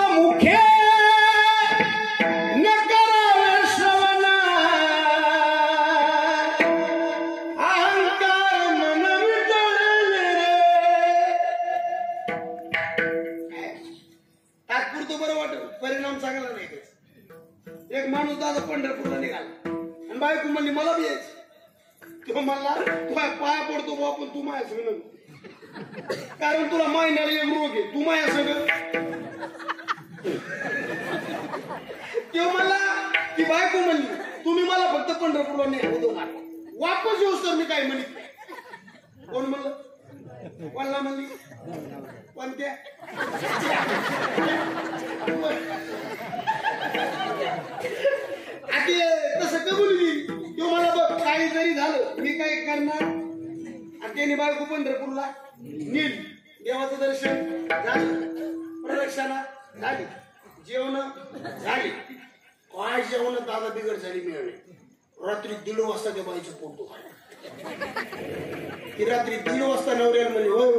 मुख्य तर बरं वाटत, परिणाम चांगला नाही त्याचा. एक माणूस दादा पंढरपूरला निघाला आणि बायको म्हणली मला बी यायचं. तो म्हणला तुला पाया पडतो बा, पण तू माझ्या संग नको. कारण तुला महिन्याला एक रोग आहे, तू माझ्या संग. तो म्हणला की बायको म्हणली तुम्ही मला फक्त पंढरपूरला नाही वापस येऊस तर मी काय म्हणत नाही. कोण म्हणलं? कोणला म्हणली? कोणत्या? आधी तसं कबूल दिली. तो मला बघ काही जरी झालं मी काय करणार. आणि त्याने बायको पंढरपूरला नेली. देवाचं दर्शन झालं, प्रदक्षिणा झाली, जेवण झाली. काय जेवण दादा बिघड झाली मिळाली. रात्री 1:30 वाजता त्या बाईचं पोट दुखायला. ती रात्री 3 वाजता नवऱ्याला म्हणली होय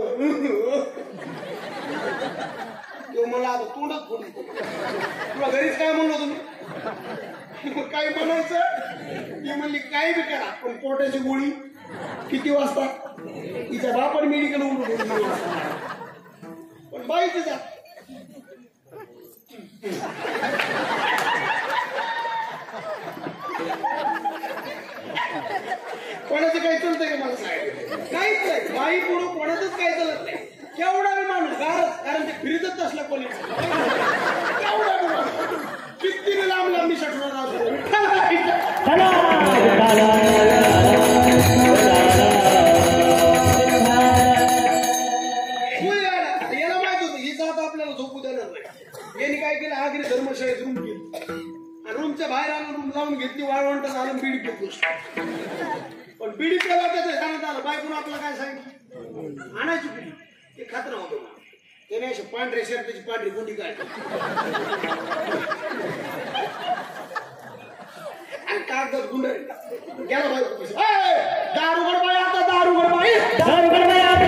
तो मला आता तोंडच फोडून तुला घरीच काय म्हणलो तुम्ही. काय म्हणायचं ती म्हणली काय बी करा पण पोटाची गोळी किती वाजता. तिच्या बापाने मेडिकल उडून पण बाईच जा. कोणाचं काही चालतंय का मला सांगायचं काहीच नाही. बाई पुढं कोणाचंच काही चालत नाही. केवढा बी माणूस गारच, कारण ते फिरतच असला कोणी केवढा बी माणूस किती बी लांब लांबी सटणार याला माहित होतं ही जात आपल्याला झोपू देणार नाही. यांनी काय केलं आगरी धर्मशाळेत रूम केली आणि रूमच्या बाहेर आणून रूम लावून घेतली. वाळवंट झालं बीडी घेतली. पण बीडी केला त्याचं सांगत आलं बायकून आपलं काय सांगितलं आणायची बीडी. ते खात नव्हतं त्याने अशी पांढरे शर्टाची पांढरी गुंडी काढली आणि कागदात गुंड गेला बायको दारूगड बाई आता दारूगड बाई दारूगड बाई आता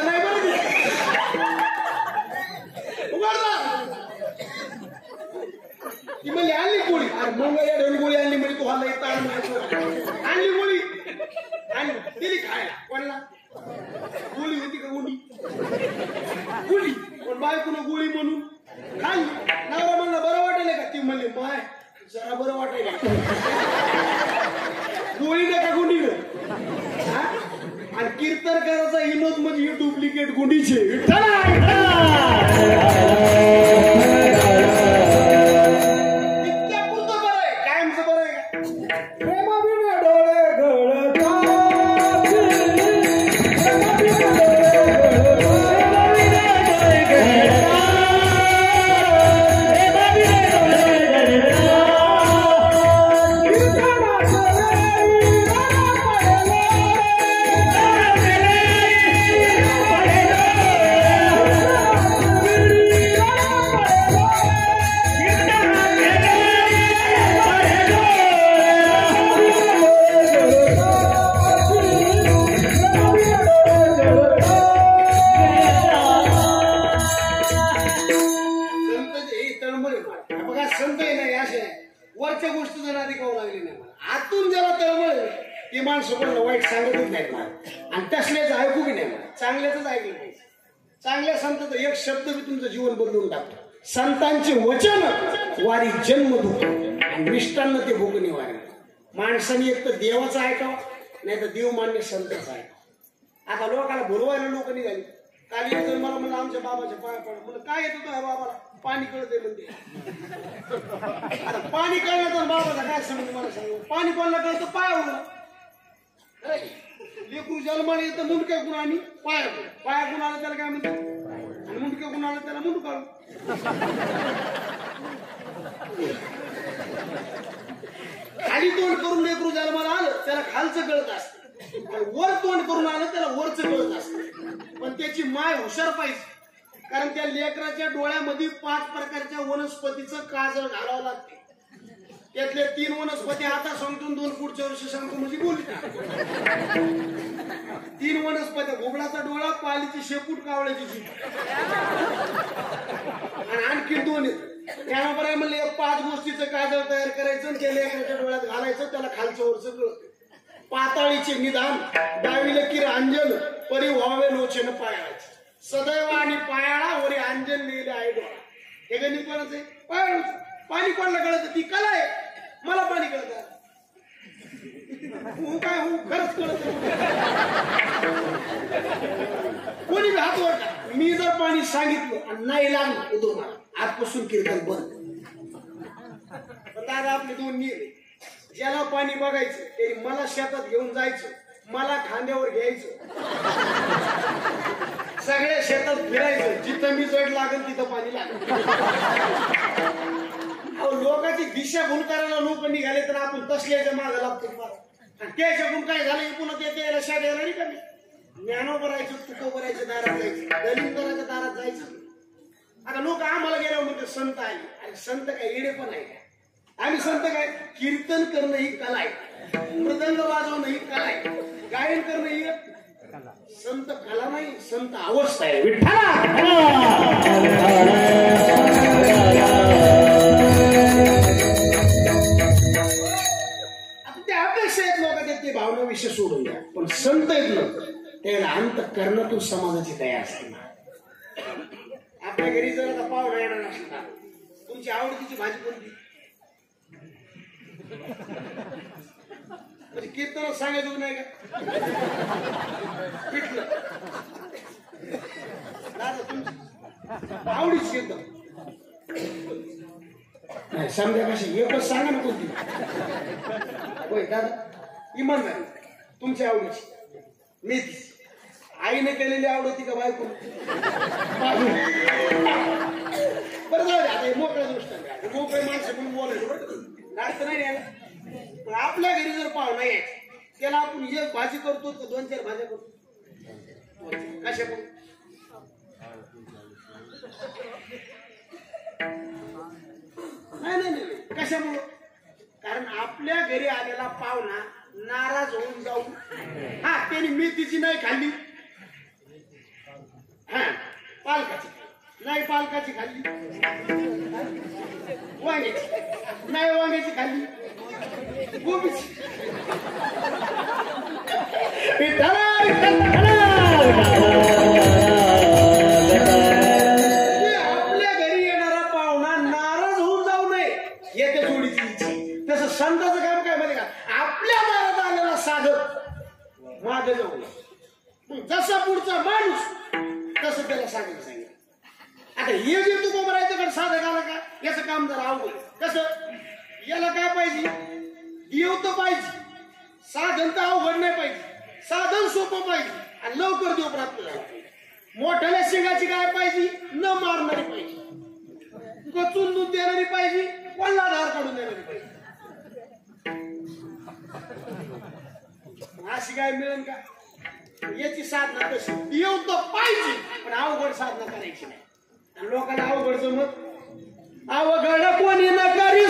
नाही बरं उघडला. ती म्हणली आणली गोळी. अरे मग या दोन गोळी आणली म्हणजे तू हल्ला येत आणली गोळी आणि दिली खायला. कोणला गोळी होती का गोळी गोळी पण बायकोनं गोळी म्हणून खाल्ली. नवरा म्हणला बरं वाटेल का. ती म्हणली माय जरा बरं वाटायला गोळी नका गुंडी आणि कीर्तन करायचा विनोद म्हणजे ही डुप्लिकेट गुंडीचे. वरच्या गोष्टी जरा ऐकावं लागली नाही मला. आतून जरा तळमळ ती माणसं कोणाला वाईट सांगतच नाही मला आणि तसल्याच ऐकू बी नाही मला. चांगल्याच ऐकलं पाहिजे. चांगल्या संतांचा एक शब्द बी तुमचं जीवन बदलून टाकतो. संतांचे वचन वारी जन्म दुःख आणि मिष्टांना ते भोग निवारण. माणसाने एक तर देवाचं ऐकावं नाही तर देव मान्य संतांचं ऐकावं. आता लोकांना बोलवायला लोक निघाली. काल एक जण मला म्हणलं आमच्या बाबाच्या पाया पड म्हणलं काय येत होतं बाबाला पाणी कळतंय म्हणते. आता पाणी कळलं तर बाबाचा काय समज मला सांग. पाणी कोणाला कळतं पायावर. लेकरू जन्माला येतं मुंडक्या गुण आणि पाया गुण. पाया गुण आला त्याला काय म्हणतात आणि मुंडक्या गुण आला त्याला मुंड काढू. खाली तोंड करून लेकरू जन्माला आलं त्याला खालचं कळत असतं. वर तोंड करून आलं त्याला वरचं कळत असतं. पण त्याची माय हुशार पाहिजे. कारण त्या लेकराच्या डोळ्यामध्ये 5 प्रकारच्या वनस्पतीचं काजळ घालावं लागते. त्यातले 3 वनस्पती आता सांगतो 2 पुढच्या वर्षी सांगतो म्हणजे बोलू. 3 वनस्पती घोबडाचा डोळा, पालीची शेपूट, कावळ्याची जीभ आणि आणखी 2 त्यामुळे म्हणले 5 गोष्टीचं काजळ तयार करायचं त्या लेकराच्या डोळ्यात घालायचं. त्याला खालचं वरचं कळतं. पाताळीचे निदान, डावीला किर अंजन, परी व्हावे लोचन पायाळाचे. सदैव आणि पायाळा वरी हे गणित कोणाचं आहे? पाणी कोणाला कळत? ती कला आहे. मला पाणी कळत काय हो खरंच कळत कोणी हात वर टाक. मी जर पाणी सांगितलं आणि नाही लागलं उदो मला आजपासून कीर्तन बंद. दादा आपले दोन नियम. ज्याला पाणी बघायचं ते मला शेतात घेऊन जायचं, मला खांद्यावर घ्यायचं, सगळ्या शेतात फिरायचं, जिथं मी जड लागेल तिथं पाणी लागेल. लोकांची दिशाभूल करायला लोक निघाले तर आपण तसल्याच्या मागं लागतो. आणि त्याच्याकडून काय झालं पुन्हा ते यायला शाद यायला नाही कमी. ज्ञानोबर राहायचं, तुकोबर राहायचं, दारात जायचं, दलिंदराच्या दारात जायचं. आता लोक आम्हाला गेल्यावर म्हणते संत आले. अरे संत काय येडे पण आहे का? आम्ही संत काय? कीर्तन करणं ही कला आहे, मृदंग वाजवणं ही कला आहे, गायन करणं ही संत कला नाही, संत अवस्था आहे. आता त्या अपेक्षा आहेत लोकांच्या, ते भावना विषय सोडून द्या. पण संत आहेत लोक त्याला अंत कर्णातून समाजाची दया असते. आपल्या घरी जर आता पाहुणा येणार असला, तुमची आवडतीची भाजी कोणती? म्हणजे कीर्तनात सांगायचं नाही का? पिठलं. दादा तुमची आवडीची कीर्तन नाही समजा कशी एकच सांगा ना कोणती. होय दादा इमानदारी तुमची आवडीची मेथी. आईने केलेली आवडती का बायको? बरं जाऊ दे आता मोकळ्या दृष्टाने मोकळे माणसं पण बोलायचं अर्थ नाही यायला. पण आपल्या घरी जर पाहुणा यायचं त्याला आपण एक भाजी करतो का 2-4 भाज्या करतो? कशा करू? नाही कशामुळं? कारण आपल्या घरी आलेला पाहुणा नाराज होऊन जाऊ. हा त्याने मेथीची नाही खाल्ली, हा पालकाची नाही, पालकाची खाल्ली, वांग्याची नाही, वांग्याची खाल्ली, गोबीची. आपल्या घरी येणारा पाहुणा नाराज होऊन जाऊ नये याच्या जोडीची इच्छा. तसं संताचं काम काय माहिती का? आपल्या दारात आलेला साधक मागे जाऊ. जसा पुढचा माणूस तसं त्याला सांगायचं सांगितलं. आता हे जे तू बोबरायचं कडे साधक आला का याचं काम जरा अवघड. कसं? याला काय पाहिजे? देव तर पाहिजे, साधन तर अवघड नाही पाहिजे, साधन सोपं पाहिजे आणि लवकर देव प्राप्त झाला पाहिजे. मोठ्याला शिंगाची काय पाहिजे? न मारणारी पाहिजे, कचून दूध देणारी पाहिजे, कोणाला धार काढून देणारी पाहिजे. अशी काय मिळेल का? याची साधना कशी? देव तर पाहिजे पण अवघड साधना करायची नाही. आणि लोकांना अवघड जमत. अवघड कोणी न करी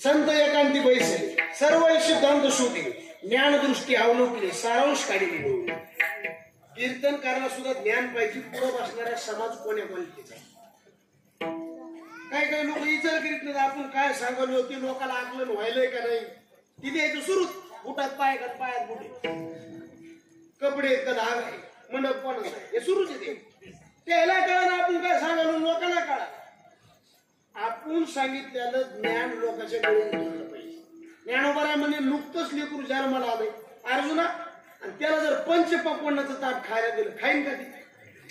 संत एकांती बैसले, सर्व सिद्धांत शोधले, ज्ञानदृष्टी अवलोकले, सारांश काढले. कीर्तन करायला सुद्धा ज्ञान पाहिजे. पुढे बसणारा समाज कोण्या क्वालिटीचा. काही काही लोक विचार करीत नाही आपण काय सांगलो होती, लोकांना आकलन व्हायलंय का नाही. तिथे यायचं सुरूच. बुटात पाय का पायात बुटे, कपडे का धाग आहे, मंडप कोणाचा आहे, हे सुरूच येते. त्याला कळा ना आपण काय सांगलो, लोकांना कळा. आपण सांगितलेलं ज्ञान लोकांच्या गळून घेतलं पाहिजे. ज्ञानोबा म्हणजे नुकतंच लेकरू जन्माला आलंय अर्जुना, आणि त्याला जर पंचपक्वान्नाचं ताट खायला दिलं खाईन का?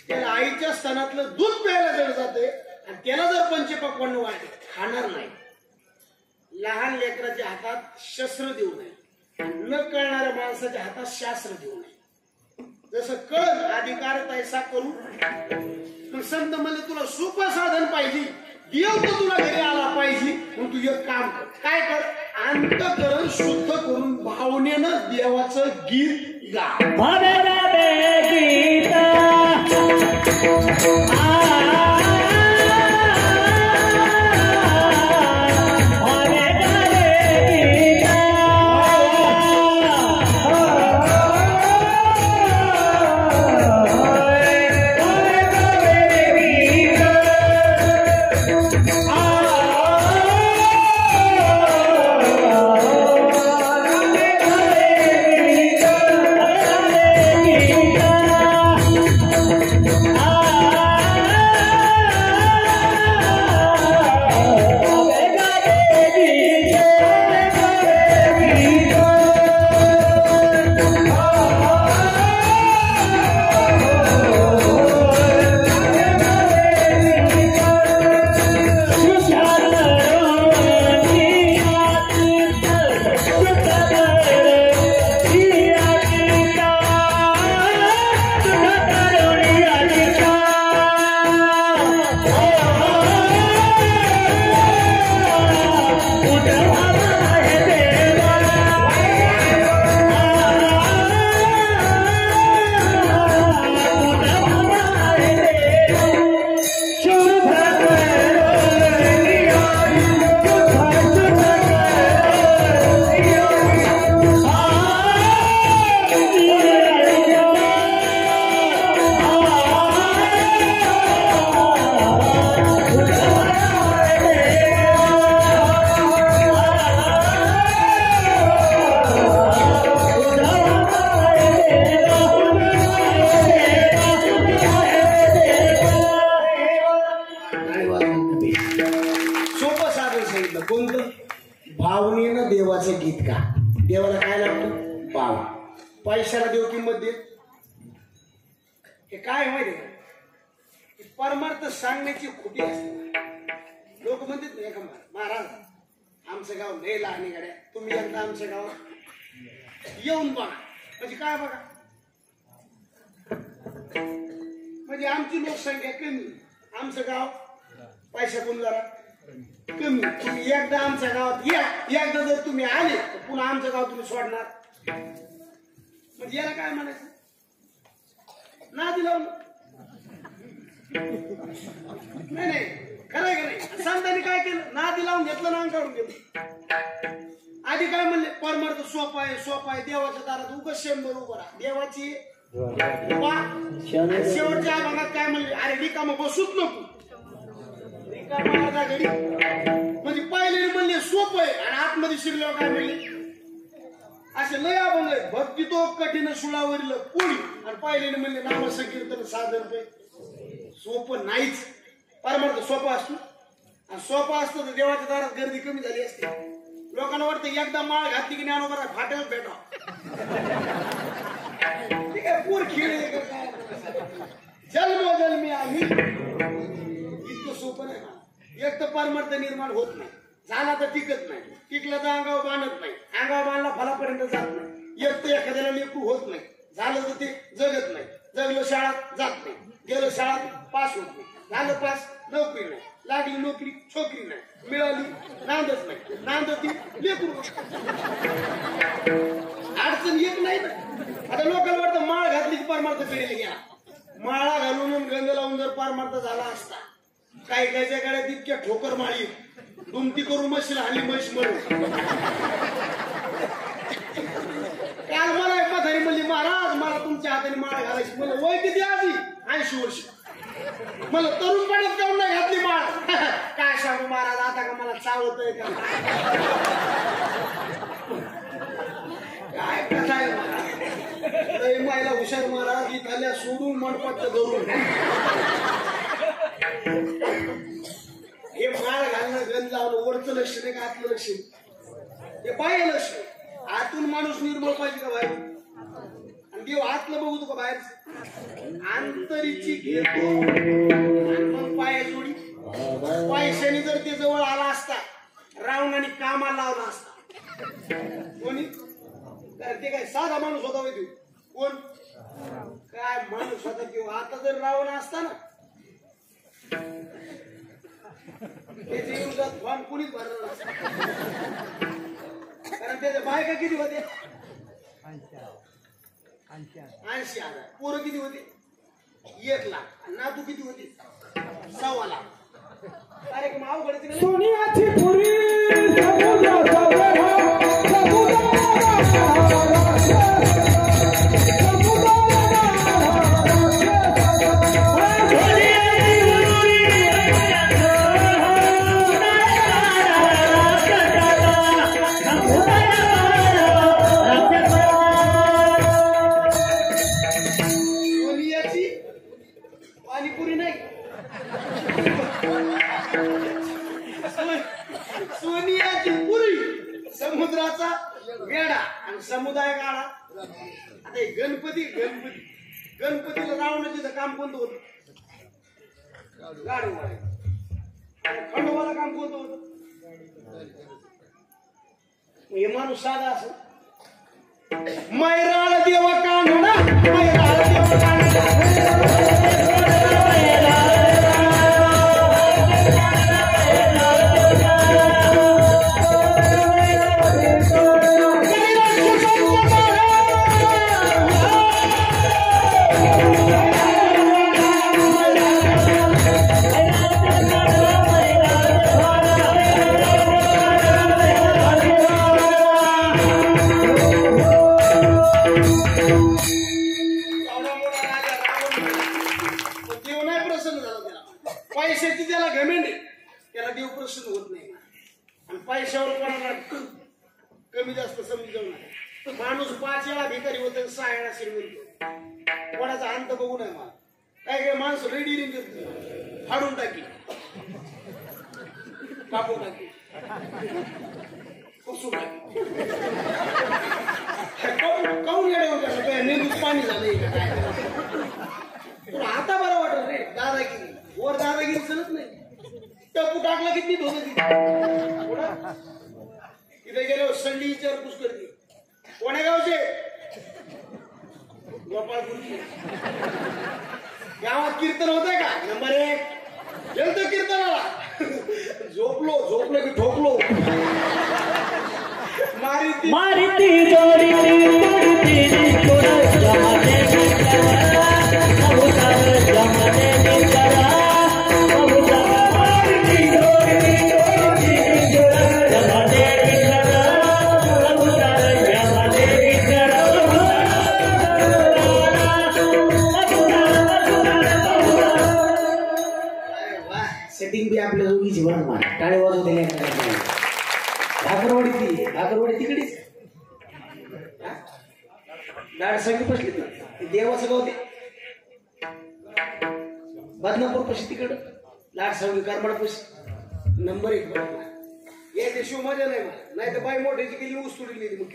त्याला आईच्या स्तनातलं दूध प्यायला जड जाते आणि त्याला जर पंचपक्वान्न वाटले खाणार नाही. लहान लेकराच्या हातात शस्त्र देऊ नये, न कळणाऱ्या माणसाच्या हातात शास्त्र देऊ नये. जसं कळ अधिकार तैसा करू. पण संत म्हणजे तुला सोपं साधन पाहिजे, देव तर तुला घरी आला पाहिजे. मग तू एक काम कर. काय कर? अंतःकरण शुद्ध करून भावनेनं देवाचं गीत गा. म्हणतो भावनेनं देवाचं गीत का. देवाला काय लागतं? भाव. पैशाला देव किंमत दे. हे काय माहिती का, परमार्थ सांगण्याची खोटी असते. लोक म्हणतात ना एका महाराज आमचं गाव लय लहान गाड्या, तुम्ही एकदा आमच्या गावात येऊन बघा. म्हणजे काय बघा, म्हणजे आमची लोकसंख्या कमी, आमचं गाव पैशातून जरा कमी. तुम्ही एकदा आमच्या गावात या, एकदा जर तुम्ही आले तर पुन्हा आमचं गाव तुम्ही सोडणार. म्हणजे याला काय म्हणायचं, नादी लावून. नाही नाही, खरंय का नाही. संतांनी काय केलं, नादी लावून घेतलं ना, काढून घेतलं. आधी काय म्हणले, परमार्थ सोपा आहे, सोपा आहे. देवाच्या दारात उगाच 100 उभं राहा, देवाची शेवटच्या भागात काय म्हणले, अरे रिकामं बसूच नको, रिकामा अर्धा घडी. म्हणजे पहिले म्हणले सोपं आहे, आणि आतमध्ये शिरल्यावर काय म्हणले, असे लय अभंग आहे. भक्ती तो कठीण सुळावरील पुढी, आणि पहिले म्हणले नाम संकीर्तन साधन रुपये. सोपं नाहीच. परमार्थ सोपा असतो, आणि सोपा असतो तर देवाच्या दारात गर्दी कमी झाली असते. लोकांना वाटतं एकदा माळ घातली की ज्ञानोबा फाट्यावर भेटा. ठीक आहे, पूर खेळ काय, जन्मोजन्मी आम्ही. इतकं सोपं नाही ना. एक तर परमार्थ निर्माण होत नाही, झाला तर टिकत नाही, टिकला तर अंगावर बांधत नाही, अंगावर बांधला फलापर्यंत जात नाही. एक तर एखाद्याला लेकरू होत नाही, झालं तर ते जगत नाही, जगलं शाळात जात नाही, गेलं शाळात पास होत नाही, झालं पास नोकरी नाही, लागली नोकरी छोकरी नाही, मिळाली नांदच नाही, नांदती लेकरू. अडचण एक नाही ना. आता लोकांना वाटतं माळ घातली की परमार्थ पेरेल. घ्या माळा घालून गंध लावून जर परमार्थ झाला असता, काही काहीच्या गाड्यात इतक्या ठोकर माळी दुमती करून मशीन हल्ली म्हैस मरून. काल मला एक म्हातारी म्हणली, महाराज मला तुमच्या हाताने माळ घालायची. मला वय किती आधी 80 वर्ष. मला तरुण पाण्यात काऊन नाही घातली माळ. काय सांगू महाराज, आता का मला चावतय का काय कथा आहे महाराज. मायला हुशार महाराज इथल्या सोडून मनपट्ट धरून. हे माळ घालणं, गंज लावणं वरचं लक्ष नाही का आतलं लक्ष, हे बाह्य लक्ष. आतून माणूस निर्मळ पाहिजे का बाहेर, आणि देव आतलं बघू का बाहेर. आंतरीची घेतो आणि मग पाया जोडी. पैशाने जर ते जवळ आला असता, रावणाने कामाला लावला असता. कोणी कारण ते काय साधा माणूस होता देऊ, कोण काय माणूस होता किंवा. आता जर रावण असता ना, त्याचे येऊन जात फॉर्म कुणीच भरणार नसतं. कारण त्याच्या बायका किती होते, 80,000. पोरं किती होते, 1 लाख. नातू किती होते, 1.25 लाख. कार्यक्रम अवघड. सोनियाची पुरी पाणीपुरी नाही, सोनियाची पुरी. समुद्राचा वेडा आणि समुदाय गाडा. आता गणपतीला रावण तिथं काम कोणतं होतं, गाडू. खंडोबाला काम कोणतं होतं. हे माणूस साधा असं, मैराळ देवा कांडा, मैराळ देवा कांडा. पैशाची त्याला घमेंड, त्याला देव प्रसन्न होत नाही. आणि पैशावर कोणाला कमी जास्त समजून नाही. माणूस 5 वेळा भिकारी होतो, 6 वेळा श्रीमंत. कोणाचा अंत बघू नये मला. काय काय माणसं रेडी फाडून टाकी, कापून टाकी. काऊन येड्यावर करतो काय मेंदूत पाणी झालंय का काय तुला आता बरं वाटत रे दादागिरी वर दादागिरी चलत नाही टपू टाकला किती धोत तिथे गेलो संडी विचारपूस करते कोण्या गावचे गोपाळपूरचे गावात कीर्तन होतंय का नंबर 1 गेलतो कीर्तनाला झोपलो की ठोकलो मारिती जोडी सेटिंग बी आपल्या दोघीची बरोबर टाळे वाजवते भाकरवाडी तिकडेच लाड संगी बसली ना देवाचं गाव ते बदनापूर पशी तिकडं लाड संगी कारमाड पशी नंबर 1 बरोबर या देशो मजा नाही मला नाही तर बाई मोठ्याची केली ऊस तुडली मग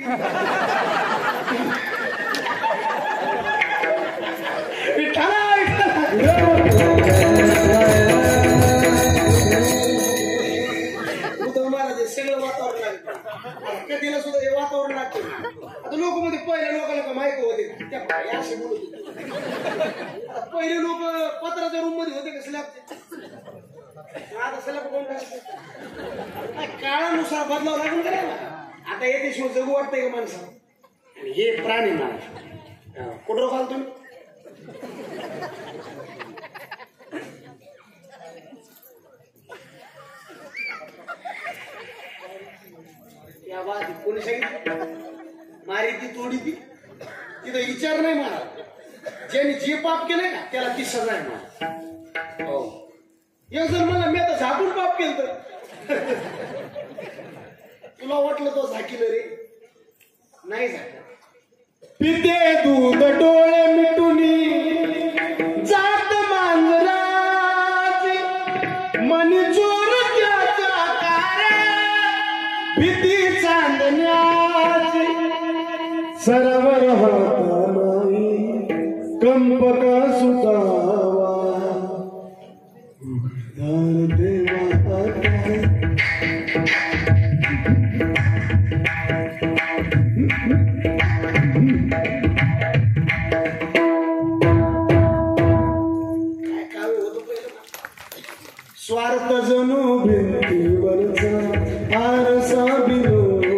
सगळं वातावरण लागतं कधीला सुद्धा हे वातावरण लागतं आता लोक मध्ये पहिले लोकांना माहिती होते त्या असे बोलत होते पहिले लोक पत्राच्या रूम मध्ये होते का स्लॅबचे आता स्लॅब कोण काळानुसार बदलावं लागून का आता येते शिव जगू वाटतंय का माणसं आणि हे प्राणी माणूस कुठं घाल तुम्ही या बात कोणी सांगितलं मारी ती तोडी ती तिथं विचार नाही मला ज्याने जे पाप केलंय ना त्याला ती सजा आहे मला हो एक जर मला मी आता झाकून पाप केलं तर तुला वाटलं तो झाकील रे नाही झाकलं पिते दूध डोळे मिटुनी जात मांजराची मनी चोर त्याचा कार भीती चांदण्याची सरवर होता नाही कंपका सुतावा दार देवा स्वार्थ जणू भिंतीवरचा आरसा बिरोडी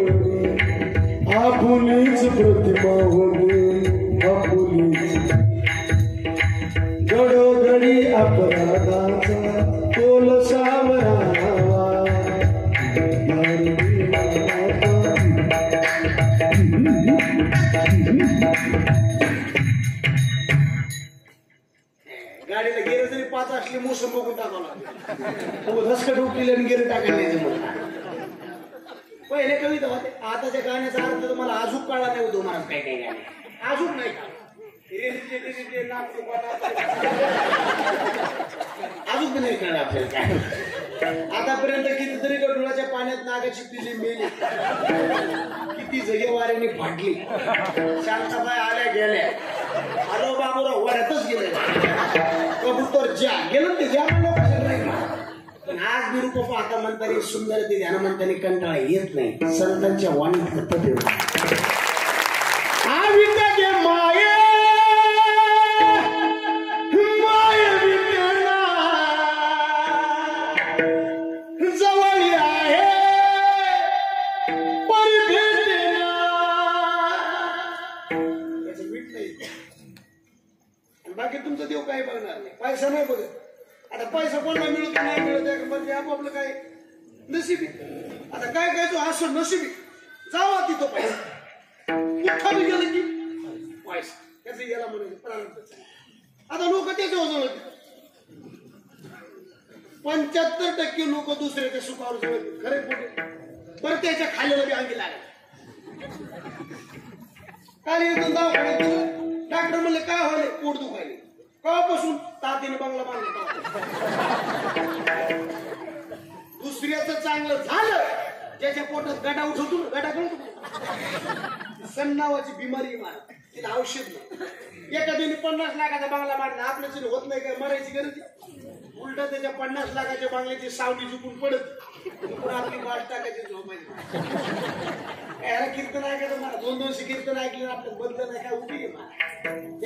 आपुलीच प्रतिमा होणे आपुलीच घडोघडी अपराधाचा तोल सावरावा गाडीला गेलं तरी 5 असली मोसम बघून टाकावं लागेल धसकट उठलेले आणि गेलं टाकायला पहिले कविता होते आताच्या गाण्याचा अर्थ तुम्हाला अजून कळला नाही होतो महाराज काही काही गाणे अजून नाही का अजून नाही कळलं आपल्याला काय आतापर्यंत कितीतरी गडुळाच्या पाण्यात नागाची पिली मेली किती जगे वाऱ्याने फाटली शांताबाई आल्या गेल्या आलो बाबूराव वाऱ्यातच गेले कबूतर ज्या गेलं ते ज्या पण आज मी रूप पाहता म्हणताना सुंदर ते ध्यान म्हणताना कंटाळा येत नाही संतांच्या वाणीत पद्धती माये जवळ आहे बाकी तुमचा देव काही बघणार नाही पैसा नाही बघत आता पैसा कोणाला मिळत नाही मिळत म्हणजे आपापलं काय नशिबी आता काय काय तो असं नशिबी जावा तिथं पैसा कुठं गेलं की पैसा त्याचं गेला म्हणायचं आता लोक त्याच्यावर जवळ 75% लोक दुसऱ्याच्या सुखावर जवळ खरे खोटे बरं त्याच्या खाल्याला बी अंगी लागला काल येऊन दवाखान्यात गेलं डॉक्टर म्हणले काय व्हायला पोट दुखायले केव्हापासून तातीने बंगला बांधला दुसऱ्याचं चांगलं झालं ज्याच्या पोटात गडा उठवतो ना, गडा कळतो सण नावाची बिमारी मार तिला औषध नाही. एखाद्याने 50 लाखाचा बांगला मारला आपल्याच होत नाही काय, मरायची गरज उलट त्याच्या 50 लाखाच्या बांगल्याची सावली चुकून पडत आपली वाट टाकायची झोपायची. याला कीर्तन ऐकायचं मला 200 कीर्तन ऐकलं आपलं बदल नाही काय उपयोग आहे मला.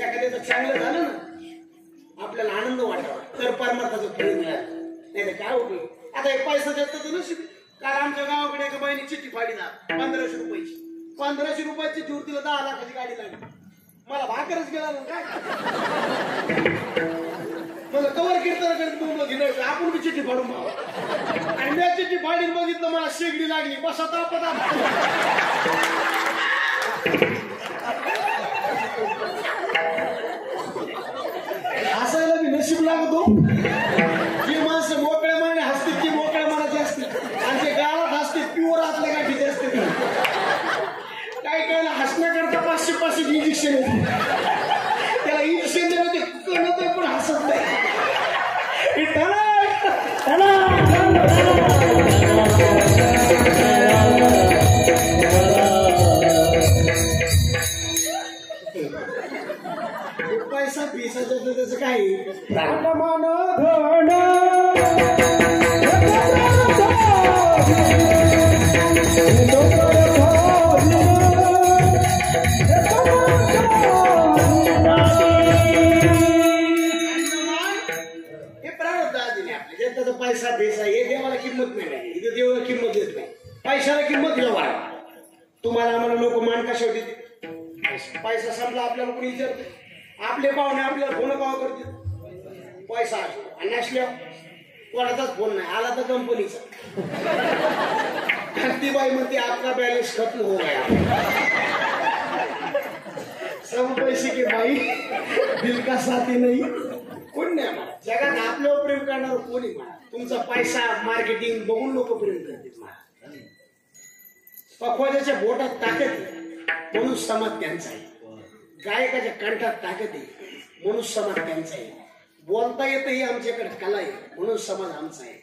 एखाद्याचं चांगलं झालं ना आपल्याला आनंद वाटावा तर परमार्थाचं फळ मिळालं नाही तर काय उपयोग. आता हे पैसा देत तर नशीब. काल आमच्या गावाकडे एका बाईने चिठ्ठी फाडी ना 1500 रुपयाची. 1500 रुपयाची चिठ्ठी तिला 10 लाखाची गाडी लागली. मला भाकरच गेला ना काय मला कवर कीर्तन करत घेणं आपण बी चिठ्ठी फाडून आणि मी चिठ्ठी फाडीन बघितलं मला शेगडी लागली बसा तापत हसायला मी नशीब लागतो. जी माणसं मोकळ्या मनाने हसतील ती मोकळ्या मनाची असतील आणि जे गावात हसतील प्युअर आतल्या गाठीचे असते. काय काय हसण्याकरता 500 इंजेक्शन येते त्याला इंजेक्शन देणं ते कळत पण हसत नाही. पैसा पिसाचं त्याचं काय पैसा बेसा हे देवाला किंमत नाही. इथे देवाला किंमत देत नाही. पैशाला किंमत व्यवहार. तुम्हाला आम्हाला लोक मान कशा देते. पैसा संपला आपल्याला कोणी विचारते. आपले पाहुणे आपल्याला फोन कावा करते पैसा असतो आणि नसल्यावर कोणाचाच फोन नाही आला तर कंपनीचा. ती बाई म्हणते आपला बॅलन्स खत्म हो गया. सब पैसे की बाई दिल का साथी नाही. कोण नाही आम्हाला जगात आपल्यावर प्रेम करणार कोणी म्हणा. तुमचा पैसा मार्केटिंग बघून लोक प्रेम करतील मला. पखवाजाच्या बोटात ताकद आहे म्हणून समाज त्यांचा आहे. गायकाच्या कंठात ताकद आहे म्हणून समाज त्यांचा आहे. बोलता येतं ही आमच्याकडे कला आहे म्हणून समाज आमचा आहे.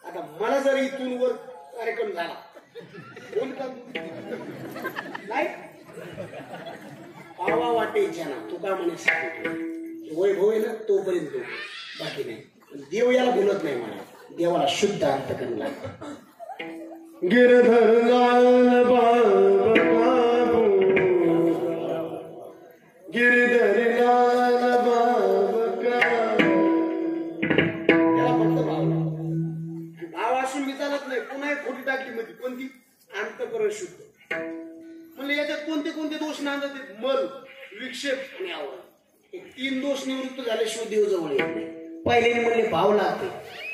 आता मला जर इथून वर कार्यक्रम झाला कोण का नाही पावा वाटे जना तुका म्हणे सांगितलं वैभव आहे ना तोपर्यंत बाकी नाही. देव याला बोलत नाही मला. देवाला शुद्ध अर्थ करला. गिरधर गिरधर त्याला फक्त भाव भाव असून मी चालत नाही. पुन्हा एक खोटी टाकली मध्ये कोणती अंतःकरण शुद्ध म्हणजे याच्यात कोणते कोणते दोष नांदत मल विक्षेप आणि आवड. हे 3 दोष निवृत्त झाल्याशिवाय देव जवळ येत नाही. पहिले म्हणले भाव लागते.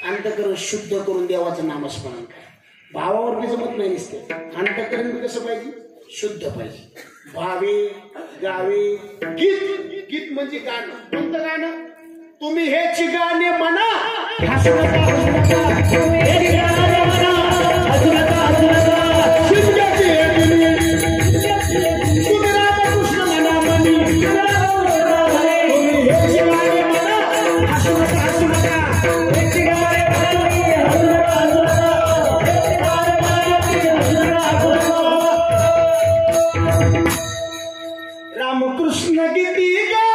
अंतःकरण शुद्ध करून देवाचं नामस्मरण करा. भावावर बी जमत नाही नसते. अंतःकरण बी कसं पाहिजे शुद्ध पाहिजे. भावे गावे गीत. गीत म्हणजे गाणं. कोणतं गाणं. तुम्ही हेच गाणे म्हणा हसू नका हसू नका. तुम्ही हेच गाणे म्हणा हसू नका हसू नका. शिंद्याची तुम्ही रामकृष्ण म्हणा म्हणी. तुम्ही हेच गाणे म्हणा हसू नका हसू नका. हेच गाणे म्हणी हसू नका हसू नका. हेच गाणे म्हणी हसू नका हसू नका. रामकृष्ण गीती गात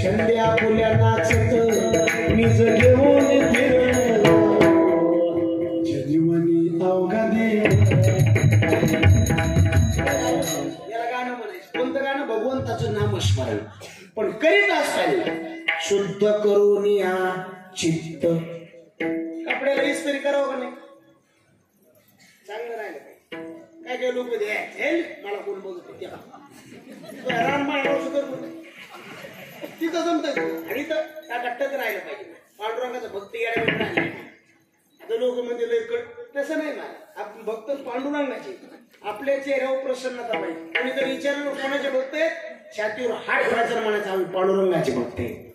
संध्या फुल्या नाचत निज घेऊन फिर जीवनी अवघा दे. याला गाणं म्हणायचं. कोणतं गाणं. भगवंताचं नामस्मरण पण करीत असताना शुद्ध करून या चित्त. कपड्याला इस्त्री करावं का नाही चांगलं राहिलं काय काय लोक मला कोण बघत तिथं जमत आणि त्या गट्टत राहिलं पाहिजे. पांडुरंगाचं भक्त यायला राहिले. आता लोक म्हणजे लय तसं नाही ना. आपण भक्त पांडुरंगाचे आपल्या चेहऱ्यावर प्रसन्नता पाहिजे. कोणीतरी विचारलं कोणाचे भक्त आहेत छातीवर हात ठेवायचं म्हणायचं आम्ही पांडुरंगाचे भक्त आहे.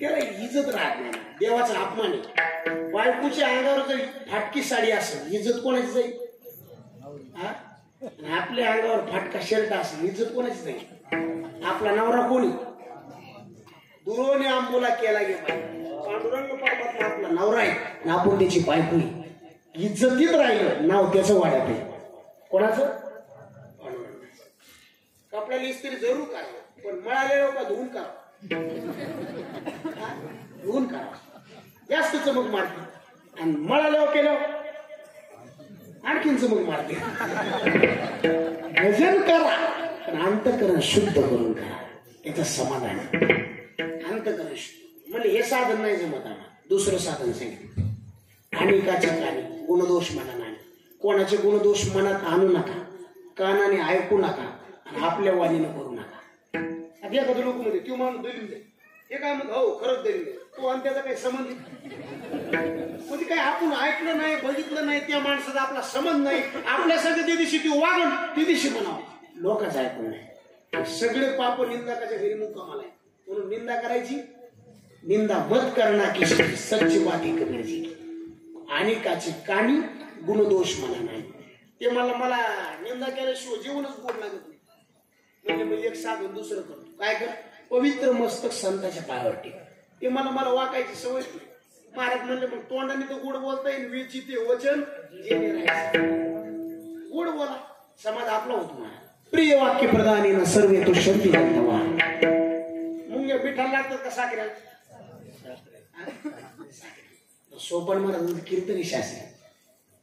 त्याला इज्जत राहत नाही. देवाचा अपमान आहे. बायकोच्या अंगावर जर फाटकी साडी असेल इज्जत कोणाची जाईल. आपल्या अंगावर फाटका शर्ट असेल इज्जत कोणाची नाही. आपला नवरा कोणी दुरोने आंबोला केला गे पाहिजे पांडुरंग परमात्मा आपला नवरा आहे आणि आपण त्याची बायको आहे. इज्जतीत राहिलं नाव त्याचं वाढत आहे. कोणाचं? पांडुरंगाचं. कपड्याला इस्त्री जरूर करा पण मळालेलं का धुवून करा. धुवून करा जास्त चमक मारते आणि मळाल्यावर केल्यावर आणखीन चमक मारते. भजन करा पण अंतःकरण शुद्ध करून करा. त्याचं समाधान अंतःकरण शुद्ध म्हणजे हे साधन नाही जमत आम्हाला. दुसरं साधन सांगितलं अनेकाच्या कानी गुणदोष मनात नाही. कोणाचे गुणदोष मनात आणू नका. कानाने ऐकू नका आणि आपल्या वाणीनं करू नका. आता एखादं लोक मध्ये तो माणूस दलिंद हे काय म्हणत हो खरंच दलिंद तो आणि त्याचा काही संबंध म्हणजे काय आपण ऐकलं नाही बघितलं नाही त्या माणसाचा आपला संबंध नाही. आपल्यासाठी त्या दिवशी ती वागण त्या दिवशी म्हणावं लोकांचं ऐकून नाही. सगळे पाप निंदाकाच्या घरी मुक्कामाला आहे म्हणून निंदा करायची. निंदा मत करना की सच्ची बात कबीरजी अनेकाची कानी गुणदोष मला नाही. ते मला निंदा केल्याशिवाय जीवनच गोड लागत नाही. म्हणजे मी एक साधन दुसरं करतो काय कर पवित्र मस्तक संताच्या पायावर टेक. ते मला वाकायची सवय नाही. महाराज म्हणले मग तोंडाने तर गोड बोलता येईल वेची ते वचन जेणे राहायचं गोड बोला समाज आपला होतो. महाराज प्रिय वाक्य प्रदान सर्वे तो शब्दी मुंग्या पिठाला लागतात का साखऱ्या सोपन महाराज कीर्तनी शास्त्री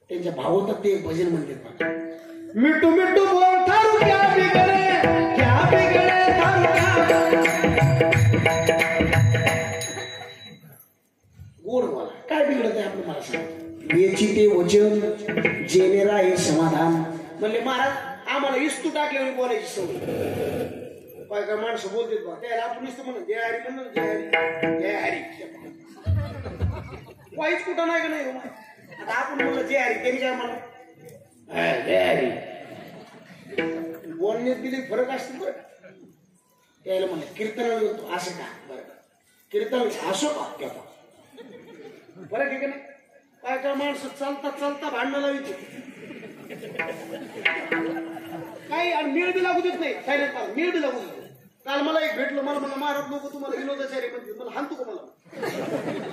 त्यांच्या भावतात ते भजन म्हणतात मिठू मिठू बोल थारू क्या बिगड़े थारू गोड बोला काय बिघडत आहे आपलं मला सांग. याची ते वचन जेनेरा हे समाधान म्हणले महाराज आम्हाला इस्तू टाकल्यावर बोलायची सवय. काय काय माणसं बोलतात बा त्याला आपण नुसतं म्हणून जय हरी म्हणून जय हरी वाईच कुठं नाही का नाही. आता आपण म्हणलं जय हरी त्यांनी काय म्हणा जय हरी बोलण्यात दिले फरक असतील बरं. त्याला म्हणलं कीर्तनाला येतो असं का बरं कीर्तन असो का त्या फरक आहे का नाही. काय काय माणसं चालता चालता भांडणं लावायची काही आणि मेळ बी लागू देत नाही. सायलेंट काल मेळ बी लागू देत नाही. काल मला एक भेटलं मला म्हणलं महाराज नको तुम्हाला विनोदाचार्य म्हणते मला हाणतो का मला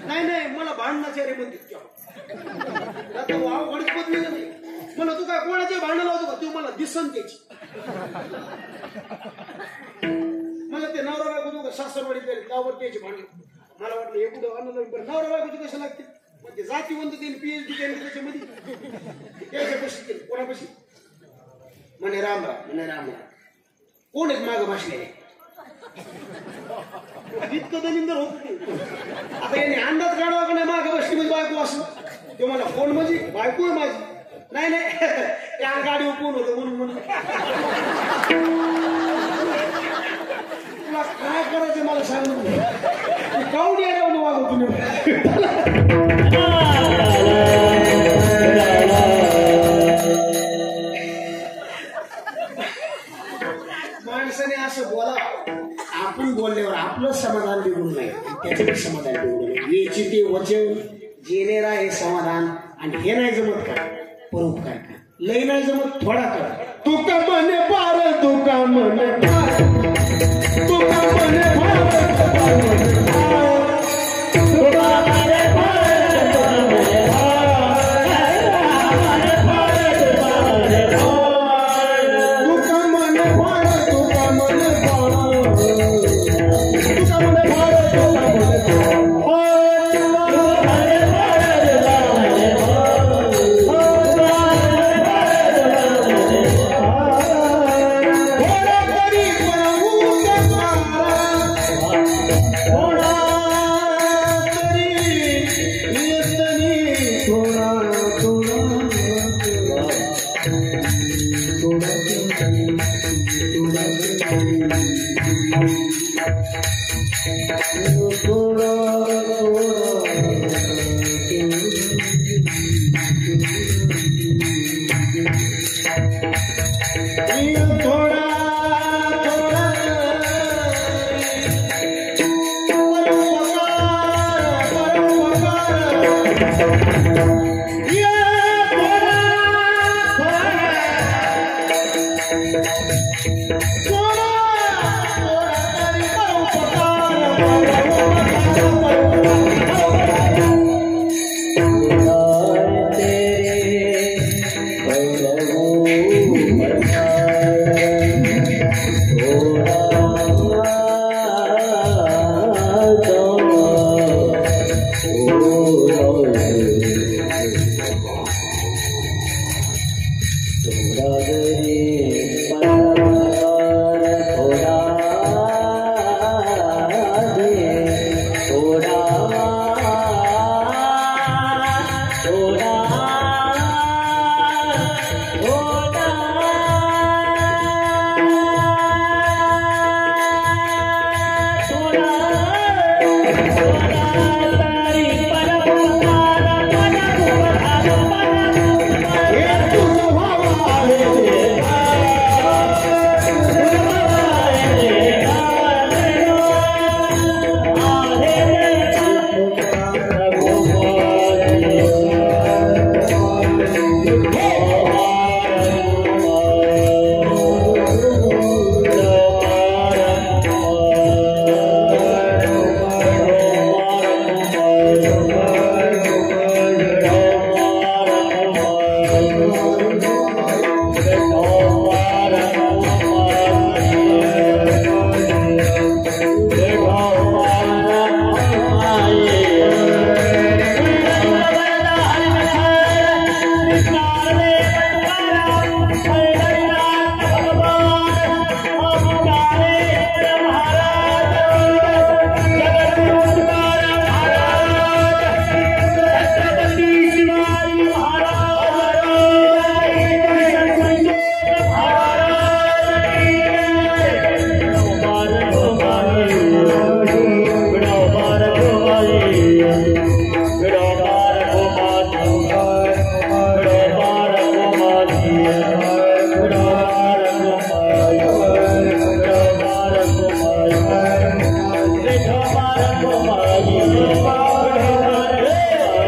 नाही मला भांडणाचार्य म्हणते आता वाव गणपत मी नाही मला तू काय कोणाच्या भांडण लावतो का तू मला दिसन त्याची मला ते नवरा बायको तू का सासरवाडी त्यावर त्याची भांडण मला वाटलं हे कुठं आणलं नवरा बायकोची कशा लागते म्हणजे जातीवंत त्यांनी पीएचडी केली त्याच्यामध्ये त्याच्यापाशी केली कोणापाशी म्हणे रामराव कोण एक माग भासलेले इतकं दलिंदर होत. आता याने अंदाज काढावा का नाही माग बसली म्हणजे बायको असं ते मला कोण म्हणजे बायको आहे माझी नाही त्या गाडीवर कोण होतं म्हणून तुला काय करायचं मला सांगू कावडी आल्यावर वागव तुम्ही माणसाने असं बोला आपण बोलल्यावर आपलं समाधान बिघडू नये त्याचं समाधान बिघडू नये. याची ते वचन जेनेरा हे समाधान आणि हे नाही जमत का परोपकार का लय नाही जमत थोडा कर तुका म्हणे पार तुका म्हणे पार तुका म्हणे रे